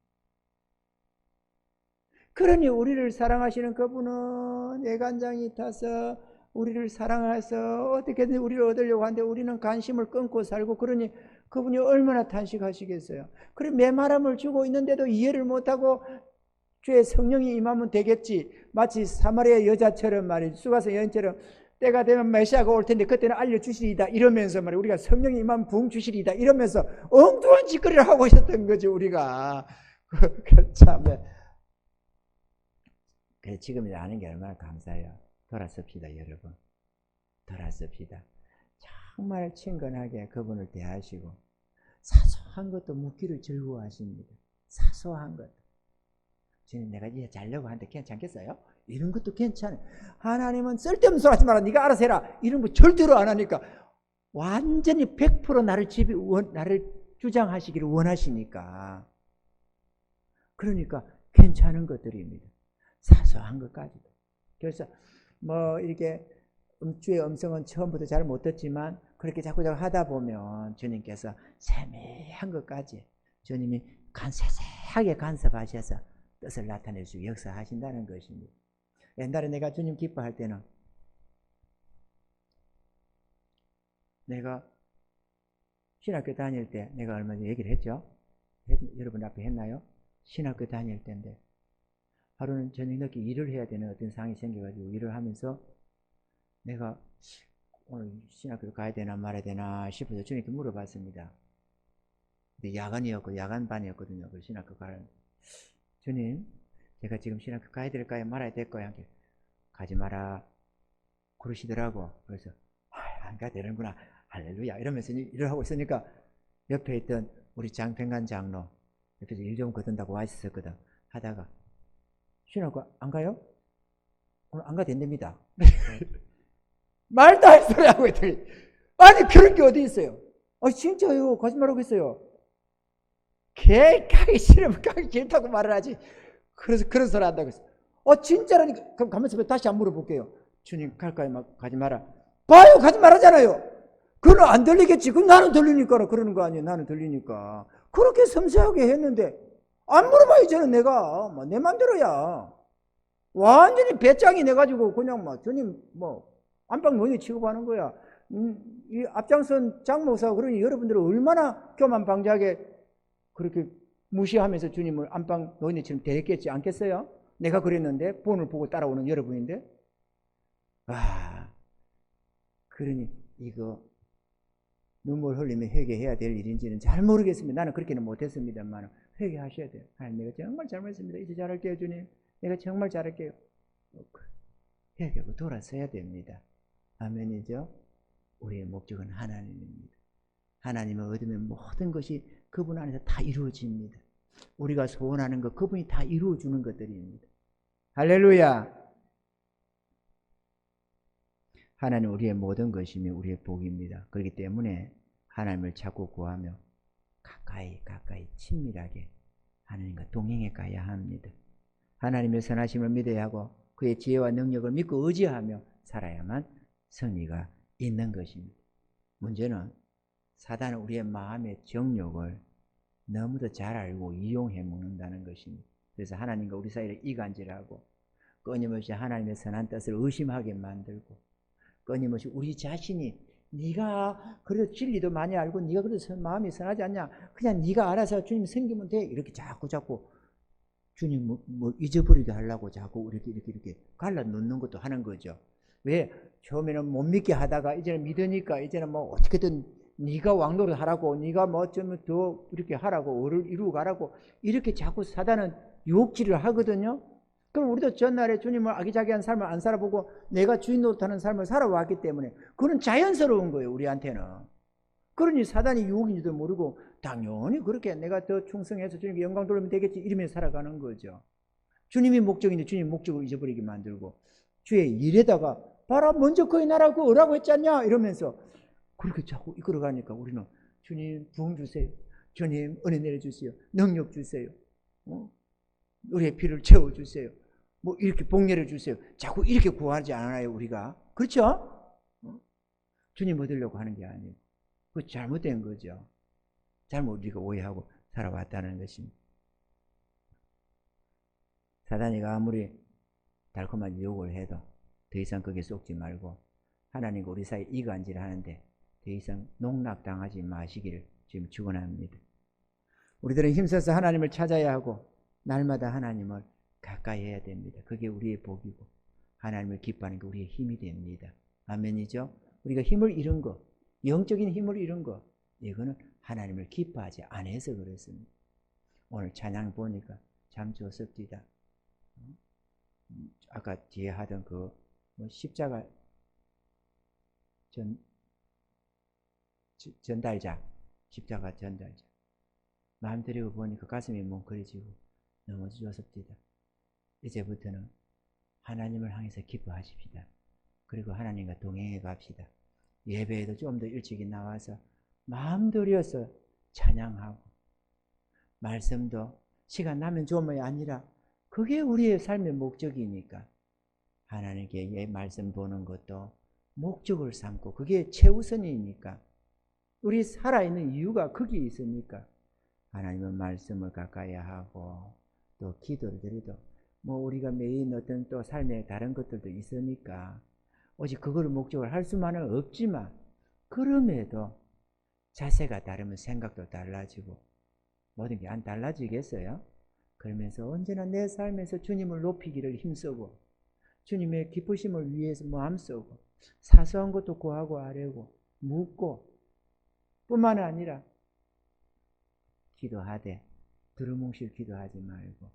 그러니 우리를 사랑하시는 그분은 애간장이 타서 우리를 사랑해서 어떻게든 우리를 얻으려고 하는데 우리는 관심을 끊고 살고, 그러니 그분이 얼마나 탄식하시겠어요. 그래 메마름을 주고 있는데도 이해를 못하고 주의 성령이 임하면 되겠지. 마치 사마리아 여자처럼 말이지, 수가성 여인처럼 때가 되면 메시아가 올 텐데 그때는 알려주시리이다 이러면서 말이야, 우리가 성령이 임하면 부흥 주시리이다 이러면서 엉뚱한 짓거리를 하고 있었던 거지 우리가. 참. 그래 지금이라 아는 게 얼마나 감사해요. 돌아섭시다 여러분. 돌아섭시다. 정말 친근하게 그분을 대하시고 사소한 것도 묻기를 즐거워하십니다. 사소한 것. 주님 내가 이제 자려고 하는데 괜찮겠어요? 이런 것도 괜찮아요. 하나님은 쓸데없는 소리 하지 마라. 네가 알아서 해라. 이런 거 절대로 안 하니까 완전히 100% 나를 주장하시기를 원하시니까. 그러니까 괜찮은 것들입니다. 사소한 것까지도. 그래서 뭐 이렇게 주의 음성은 처음부터 잘 못 듣지만 그렇게 자꾸 하다 보면 주님께서 세밀한 것까지 주님이 세세하게 간섭하셔서 뜻을 나타내시고 역사하신다는 것입니다. 옛날에 내가 주님 기뻐할 때는 내가 신학교 다닐 때 내가 얼마 전에 얘기를 했죠? 여러분 앞에 했나요? 신학교 다닐 때인데 하루는 저녁 늦게 일을 해야 되는 어떤 상황이 생겨가지고 일을 하면서 내가 오늘 신학교를 가야 되나 말아야 되나 싶어서 주님께 물어봤습니다. 근데 야간이었고 야간반이었거든요. 그 신학교 가는 주님, 제가 지금 신학교 가야 될까요? 말아야 될까요? 가지 마라 그러시더라고. 그래서 안 가야 되는구나. 할렐루야 이러면서 일을 하고 있으니까 옆에 있던 우리 장평관 장로 옆에서 일 좀 거둔다고 와 있었거든. 하다가 신학교 안 가요? 오늘 안 가도 된답니다. 말도 안 소리 하고 있더니 아니 그런 게 어디 있어요? 진짜요. 거짓말하고 있어요. 가기 싫으면 가기 싫다고 말을 하지. 그래서 그런 소리 한다고 했어. 진짜라니까. 그럼 가면서 다시 안 물어볼게요. 주님 갈까요? 가지 마라. 봐요, 가지 말라잖아요. 그건 안 들리겠지. 그럼 나는 들리니까 그러는 거 아니에요. 나는 들리니까. 그렇게 섬세하게 했는데 안 물어봐요. 저는 내가 내 맘대로야. 완전히 배짱이 내가지고 그냥 주님 안방 노인이 취급하는 거야. 이 앞장선 장목사가 그러니 여러분들은 얼마나 교만방자하게 그렇게 무시하면서 주님을 안방 노인처럼 대했겠지 않겠어요? 내가 그랬는데 본을 보고 따라오는 여러분인데 그러니 이거 눈물 흘리며 회개해야 될 일인지는 잘 모르겠습니다. 나는 그렇게는 못했습니다만 회개하셔야 돼요. 내가 정말 잘못했습니다. 이제 잘할게요 주님. 내가 정말 잘할게요. 회개하고 돌아서야 됩니다. 아멘이죠? 우리의 목적은 하나님입니다. 하나님을 얻으면 모든 것이 그분 안에서 다 이루어집니다. 우리가 소원하는 것 그분이 다 이루어주는 것들입니다. 할렐루야. 하나님 우리의 모든 것이며 우리의 복입니다. 그렇기 때문에 하나님을 자꾸 구하며 가까이 친밀하게 하나님과 동행해 가야 합니다. 하나님의 선하심을 믿어야 하고 그의 지혜와 능력을 믿고 의지하며 살아야만 승리가 있는 것입니다. 문제는 사단은 우리의 마음의 정욕을 너무도 잘 알고 이용해 먹는다는 것입니다. 그래서 하나님과 우리 사이를 이간질하고 끊임없이 하나님의 선한 뜻을 의심하게 만들고 끊임없이 우리 자신이 네가 그래도 진리도 많이 알고 네가 그래도 마음이 선하지 않냐, 그냥 네가 알아서 주님 섬기면 돼, 이렇게 자꾸 주님 잊어버리게 하려고 자꾸 이렇게 갈라놓는 것도 하는 거죠. 왜? 처음에는 못 믿게 하다가 이제는 믿으니까 이제는 어떻게든 네가 왕노릇 하라고, 네가 좀 더 이렇게 하라고, 을을 이루고 가라고 이렇게 자꾸 사단은 유혹질을 하거든요. 그럼 우리도 전날에 주님을 아기자기한 삶을 안 살아보고 내가 주인 노릇하는 삶을 살아왔기 때문에 그건 자연스러운 거예요, 우리한테는. 그러니 사단이 유혹인지도 모르고 당연히 그렇게 내가 더 충성해서 주님께 영광 돌리면 되겠지 이러면서 살아가는 거죠. 주님이 목적인데 주님 목적을 잊어버리게 만들고 주의 일에다가 봐라 먼저 그의 나라고 어라고 했지 않냐 이러면서 그렇게 자꾸 이끌어가니까 우리는 주님 부흥 주세요, 주님 은혜 내려주세요, 능력 주세요, 우리의 피를 채워주세요, 이렇게 복 내려주세요, 자꾸 이렇게 구하지 않아요 우리가. 그렇죠? 주님 얻으려고 하는 게 아니에요. 그거 잘못된 거죠. 잘못 우리가 오해하고 살아왔다는 것입니다. 사단이가 아무리 달콤한 유혹을 해도 더 이상 거기에 쏙지 말고 하나님과 우리 사이 이간질 하는데 더 이상 농락당하지 마시기를 지금 축원합니다. 우리들은 힘써서 하나님을 찾아야 하고 날마다 하나님을 가까이 해야 됩니다. 그게 우리의 복이고 하나님을 기뻐하는 게 우리의 힘이 됩니다. 아멘이죠? 우리가 힘을 잃은 거, 영적인 힘을 잃은 거, 이거는 하나님을 기뻐하지 않아서 그렇습니다. 오늘 찬양 보니까 참 좋습니다. 아까 뒤에 하던 십자가 전달자, 십자가 전달자. 마음 들이고 보니까 가슴이 뭉클해지고 너무 좋습니다. 이제부터는 하나님을 향해서 기뻐하십시다. 그리고 하나님과 동행해 갑시다. 예배에도 좀 더 일찍이 나와서 마음 들여서 찬양하고 말씀도 시간 나면 좀이 아니라 그게 우리의 삶의 목적이니까 하나님께 말씀 보는 것도 목적을 삼고 그게 최우선이니까 우리 살아있는 이유가 거기에 있으니까 하나님의 말씀을 가까이 하고 또 기도를 드려도 뭐 우리가 매일 어떤 또 삶에 다른 것들도 있으니까 오직 그거를 목적으로 할 수만은 없지만 그럼에도 자세가 다르면 생각도 달라지고 모든 게 안 달라지겠어요? 그러면서 언제나 내 삶에서 주님을 높이기를 힘쓰고 주님의 기쁘심을 위해서 마음쓰고 사소한 것도 구하고 아뢰고 묻고 뿐만 아니라 기도하되 두루뭉실 기도하지 말고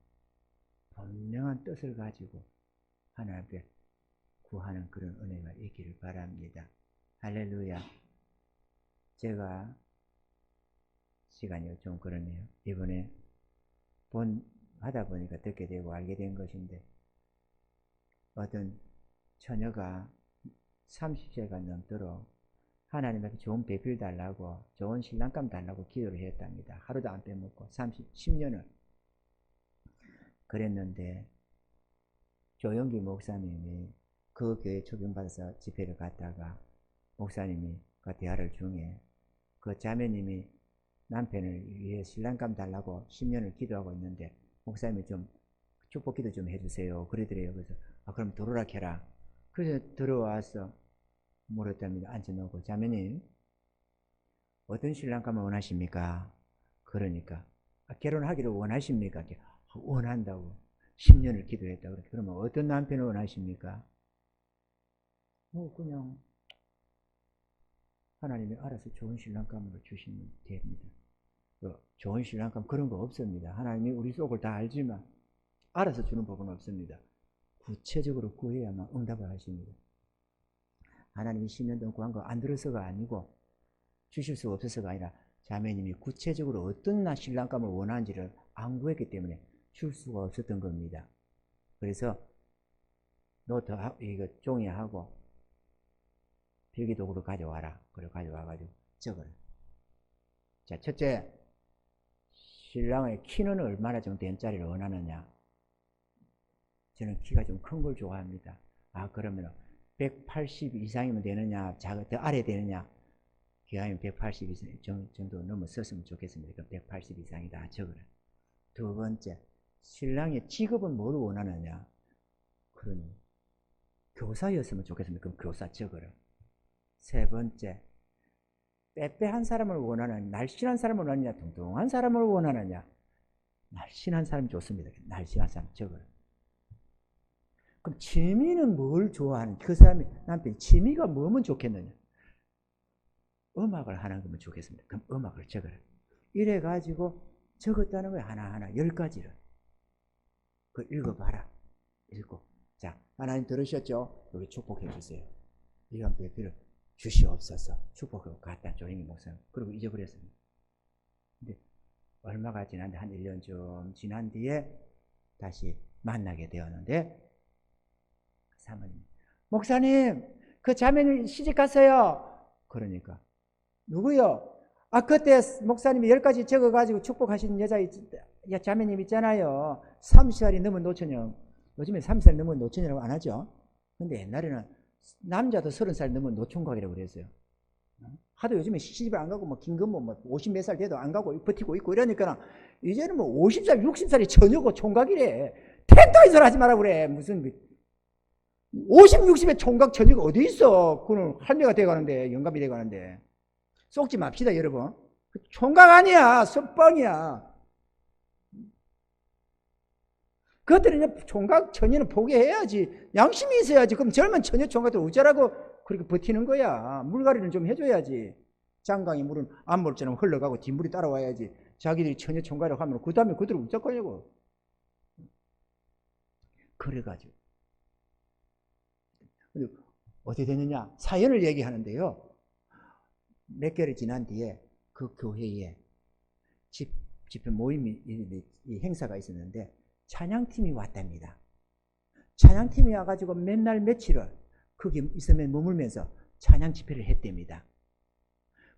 분명한 뜻을 가지고 하나님 앞에 구하는 그런 은혜가 있기를 바랍니다. 할렐루야. 제가 시간이 좀 그러네요. 이번에 하다 보니까 듣게 되고 알게 된 것인데 어떤 처녀가 30세가 넘도록 하나님 앞에 좋은 배필 달라고 좋은 신랑감 달라고 기도를 했답니다. 하루도 안 빼먹고 10년을 그랬는데 조영기 목사님이 그 교회 초빙받아서 집회를 갔다가 목사님이 그 대화를 중에 그 자매님이 남편을 위해 신랑감 달라고 10년을 기도하고 있는데 목사님이 좀 축복 기도 좀 해주세요 그러더래요. 그래서 그럼 들어오라 해라. 그래서 들어와서 물었답니다. 앉혀놓고 자매님 어떤 신랑감을 원하십니까? 그러니까 결혼하기를 원하십니까? 원한다고 10년을 기도했다고. 그러면 어떤 남편을 원하십니까? 그냥 하나님이 알아서 좋은 신랑감으로 주시면 됩니다. 좋은 신랑감 그런 거 없습니다. 하나님이 우리 속을 다 알지만 알아서 주는 법은 없습니다. 구체적으로 구해야만 응답을 하십니다. 하나님이 10년 동안 구한 거 안 들어서가 아니고 주실 수 없어서가 아니라 자매님이 구체적으로 어떤 신랑감을 원하는지를 안 구했기 때문에 줄 수가 없었던 겁니다. 그래서 노트 이거 종이하고 필기도구를 가져와라. 그걸 가져와가지고 적어라. 자, 첫째, 신랑의 키는 얼마나 정도 된 짜리를 원하느냐. 저는 키가 좀 큰 걸 좋아합니다. 그러면 180 이상이면 되느냐, 더 아래 되느냐. 기왕이면 180 이상 정도 넘어섰으면 좋겠습니다. 그럼 180 이상이다 적어라. 두 번째, 신랑의 직업은 뭘 원하느냐. 그러니 교사였으면 좋겠습니다. 그럼 교사 적어라. 세 번째, 빼빼한 사람을 원하느냐, 날씬한 사람을 원하느냐, 뚱뚱한 사람을 원하느냐. 날씬한 사람이 좋습니다. 날씬한 사람 적어라. 그럼 취미는 뭘 좋아하는? 그 사람이 남편이 취미가 뭐면 좋겠느냐? 음악을 하는 거면 좋겠습니다. 그럼 음악을 적어라. 이래가지고 적었다는 거예요. 하나하나 10가지를. 그걸 읽어봐라. 읽고. 자, 하나님 들으셨죠? 여기 축복해 주세요. 이런 배필을 주시옵소서. 축복하고 갔다 조용히 목사님. 그리고 잊어버렸습니다. 근데 얼마가 지났는데 한 1년 좀 지난 뒤에 다시 만나게 되었는데 사모님, 목사님 그 자매님 시집 갔어요. 그러니까 누구요? 그때 목사님이 10가지 적어가지고 축복하시는 자매님 있잖아요. 30살이 넘은 노처녀. 요즘에 30살 넘은 노처녀라고 안 하죠. 근데 옛날에는 남자도 30살 넘은 노총각이라고 그랬어요. 하도 요즘에 시집을 안 가고 김건모 50 몇 살 돼도 안 가고 버티고 있고 이러니까 이제는 50살 60살이 처녀고 총각이래. 텐트인 소리 하지 마라 그래. 무슨 50, 60의 총각 처녀가 어디 있어. 그는 할매가 돼가는데 영감이 돼가는데 속지 맙시다 여러분. 총각 아니야. 뻔이야. 그것들은 총각 처녀는 포기해야지. 양심이 있어야지. 그럼 젊은 처녀 총각들 어쩌라고 그렇게 버티는 거야. 물갈이는 좀 해줘야지. 장강이 물은 암물처럼 흘러가고 뒷물이 따라와야지. 자기들이 처녀 총각이라고 하면 그 다음에 그들을 어쩌고냐고. 그래가지고 어떻게 되느냐. 사연을 얘기하는데요. 몇 개월 지난 뒤에 그 교회에 집회 모임이 이 행사가 있었는데 찬양팀이 왔답니다. 찬양팀이 와가지고 맨날 며칠을 거기 있으면 머물면서 찬양 집회를 했답니다.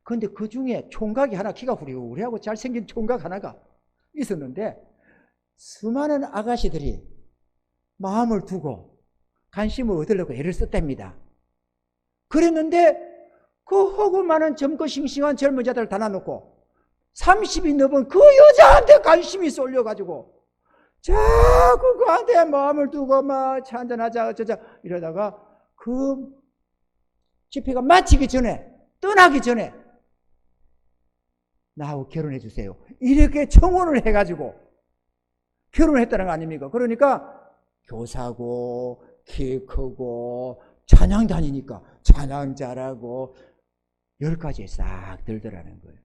그런데 그 중에 총각이 하나 키가 후리후리하고 잘생긴 총각 하나가 있었는데 수많은 아가씨들이 마음을 두고 관심을 얻으려고 애를 썼답니다. 그랬는데 그 허구 많은 젊고 싱싱한 젊은 자들 다 놔놓고 30이 넘은 그 여자한테 관심이 쏠려가지고 자꾸 그한테 마음을 두고 막 차 한잔하자 어쩌자 이러다가 그 집회가 마치기 전에 떠나기 전에 나하고 결혼해 주세요 이렇게 청혼을 해가지고 결혼을 했다는 거 아닙니까? 그러니까 교사고 키 크고 찬양 다니니까 찬양 잘하고 10가지에 싹 들더라는 거예요.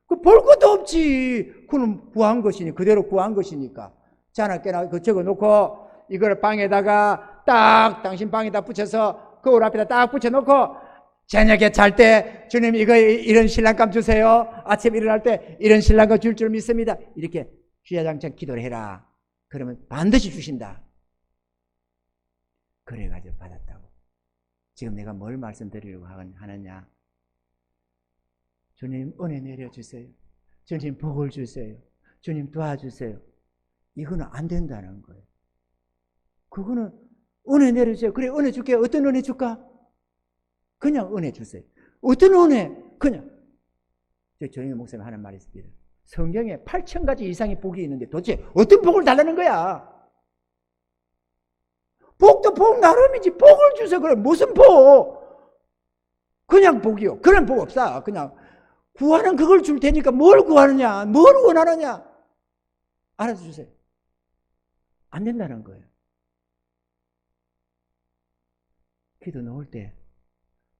그 볼 것도 없지. 그는 구한 것이니 그대로 구한 것이니까 자나깨나 그 적어놓고 이걸 방에다가 딱 당신 방에다 붙여서 거울 앞에다 딱 붙여놓고 저녁에 잘 때 주님 이거 이런 신랑감 주세요. 아침에 일어날 때 이런 신랑감 줄 줄 믿습니다. 이렇게 주야장창 기도를 해라. 그러면 반드시 주신다. 그래가지고 받았다고. 지금 내가 뭘 말씀드리려고 하느냐. 주님 은혜 내려주세요. 주님 복을 주세요. 주님 도와주세요. 이거는 안 된다는 거예요. 그거는 은혜 내려주세요. 그래 은혜 줄게. 어떤 은혜 줄까? 그냥 은혜 주세요. 어떤 은혜? 그냥. 조영희 목사님 하는 말이 있습니다. 성경에 8,000가지 이상의 복이 있는데 도대체 어떤 복을 달라는 거야? 복도 복 나름이지. 복을 주세요. 그럼 무슨 복? 그냥 복이요. 그런 복 없어. 그냥 구하는 그걸 줄 테니까 뭘 구하느냐? 뭘 원하느냐? 알아서 주세요. 안 된다는 거예요. 기도 넣을 때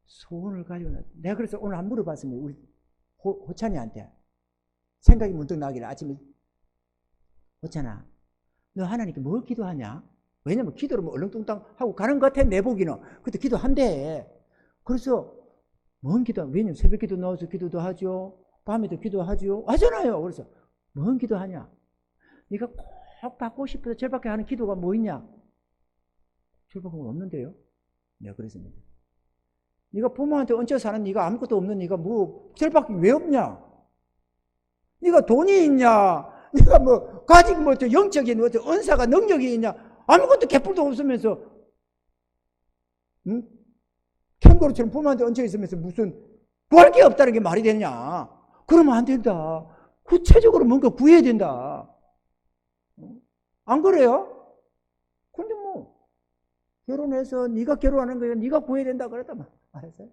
소원을 가지고 내가 그래서 오늘 안 물어봤습니다. 우리 호찬이한테 생각이 문득 나기를 아침에 호찬아 너 하나님께 뭘 기도하냐? 왜냐면 기도를 뭐 얼렁뚱땅 하고 가는 것 같아 내 보기는. 그때 기도한대. 그래서 뭔 기도? 왜냐면 새벽 기도 넣어서 기도도 하죠. 밤에도 기도하죠. 하잖아요. 그래서 뭔 기도하냐? 네가 꼭 받고 싶어서 절박해 하는 기도가 뭐 있냐? 절박한 없는데요. 내가 그랬습니다. 네가 부모한테 얹혀 사는 네가 아무것도 없는 네가 뭐 절박이 왜 없냐? 네가 돈이 있냐? 네가 뭐 가진 뭐 영적인 어떤 은사가 능력이 있냐? 아무것도 개뿔도 없으면서 응? 캥거루처럼 부모한테 얹혀 있으면서 무슨 구할 게 없다는 게 말이 되냐? 그러면 안 된다. 구체적으로 뭔가 구해야 된다. 안 그래요? 근데 뭐 결혼해서 네가 결혼하는 거예요. 네가 구해야 된다 그랬다만 알았어요?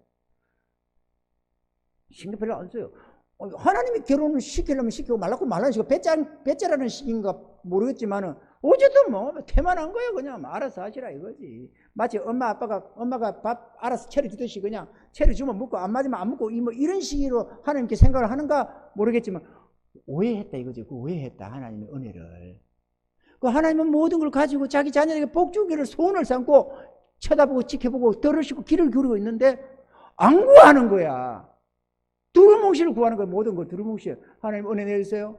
신경 별로 안 써요. 하나님이 결혼을 시키려면 시키고 말라고 말라는 식으로 배째라는 식인가 모르겠지만은 어쨌든 뭐 태만한 거예요. 그냥 알아서 하시라 이거지. 마치 엄마가 밥 알아서 차려주듯이 그냥 차려주면 먹고 안 맞으면 안 먹고 뭐 이런 식으로 하나님께 생각을 하는가 모르겠지만 오해했다 이거지. 그 오해했다 하나님의 은혜를. 그 하나님은 모든 걸 가지고 자기 자녀에게 복 주기를 소원을 삼고 쳐다보고 지켜보고 들으시고 귀를 기울이고 있는데 안 구하는 거야. 두루뭉실을 구하는 거야. 모든 걸 두루뭉실. 하나님 은혜 내주세요.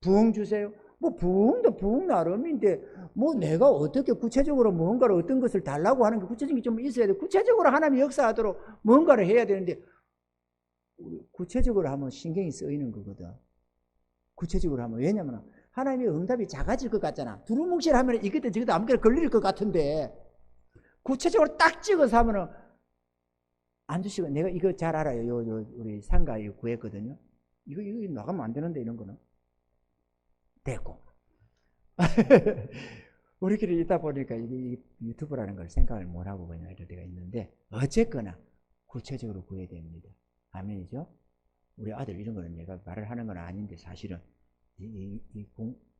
부흥 주세요. 뭐 부흥도 부흥 나름인데 뭐 내가 어떻게 구체적으로 뭔가를 어떤 것을 달라고 하는 게 구체적인 게 좀 있어야 돼. 구체적으로 하나님이 역사하도록 뭔가를 해야 되는데 구체적으로 하면 신경이 쓰이는 거거든. 구체적으로 하면. 왜냐면 하나님의 응답이 작아질 것 같잖아. 두루뭉실 하면 이것도 저것도 아무거나 걸릴 것 같은데 구체적으로 딱 찍어서 하면은 안 주시고. 내가 이거 잘 알아요. 우리 상가 이거 구했거든요. 이거 나가면 안 되는데 이런 거는. 됐고. 우리끼리 있다 보니까 이게 유튜브라는 걸 생각을 못하고 그냥 이럴 때가 있는데 어쨌거나 구체적으로 구해야 됩니다. 아멘이죠? 우리 아들 이런 거는 내가 말을 하는 건 아닌데 사실은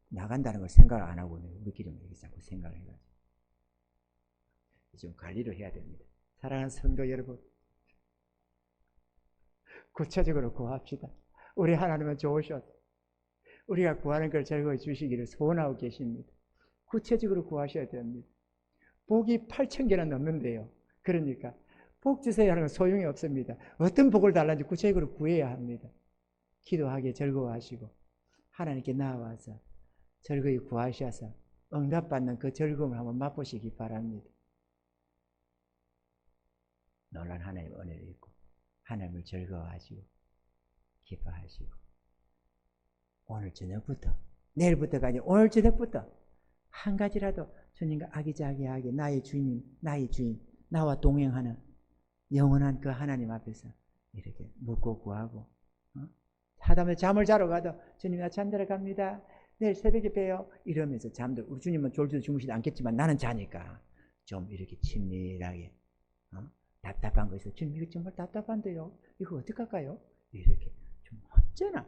나간다는 걸 생각을 안 하고 우리끼리 이렇게 자꾸 생각을 해가지고 좀 관리를 해야 됩니다. 사랑하는 성도 여러분, 구체적으로 구합시다. 우리 하나님은 좋으셔서 우리가 구하는 걸 즐거워 주시기를 소원하고 계십니다. 구체적으로 구하셔야 됩니다. 복이 8,000개나 넘는데요. 그러니까 복 주세요 하는 건 소용이 없습니다. 어떤 복을 달라는지 구체적으로 구해야 합니다. 기도하기에 즐거워하시고 하나님께 나와서 즐거이 구하셔서 응답받는 그 즐거움을 한번 맛보시기 바랍니다. 놀란 하나님의 은혜를 입고 하나님을 즐거워하시고 기뻐하시고 오늘 저녁부터 내일부터가 아니라 오늘 저녁부터 한 가지라도 주님과 아기자기하게 나의 주님, 나의 주인, 나와 동행하는 영원한 그 하나님 앞에서 이렇게 묻고 구하고 하다못해 잠을 자러 가도 주님 나 잠자러 갑니다. 내일 새벽에 봬요. 이러면서 잠들. 우리 주님은 졸지도 주무시지 않겠지만 나는 자니까 좀 이렇게 친밀하게 답답한 거 있어. 주님 이거 정말 답답한데요. 이거 어떡할까요? 이렇게 좀 언제나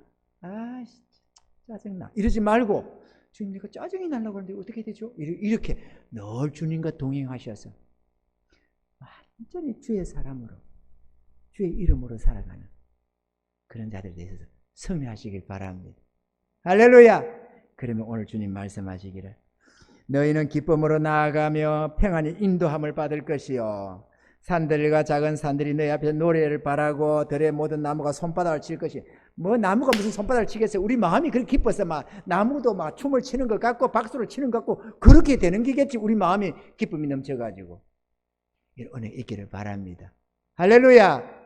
짜증나 이러지 말고 주님 내가 짜증이 나려고 하는데 어떻게 되죠? 이렇게 늘 주님과 동행하셔서 완전히 주의 사람으로 주의 이름으로 살아가는 그런 자들에 대해서 성회하시길 바랍니다. 할렐루야. 그러면 오늘 주님 말씀하시기를 너희는 기쁨으로 나아가며 평안히 인도함을 받을 것이요 산들과 작은 산들이 너희 앞에 노래를 바라고 들의 모든 나무가 손바닥을 칠 것이. 뭐 나무가 무슨 손바닥을 치겠어요. 우리 마음이 그렇게 기뻐서 막 나무도 막 춤을 추는 것 같고 박수를 치는 것 같고 그렇게 되는 게겠지. 우리 마음이 기쁨이 넘쳐가지고 이런 은혜 있기를 바랍니다. 할렐루야.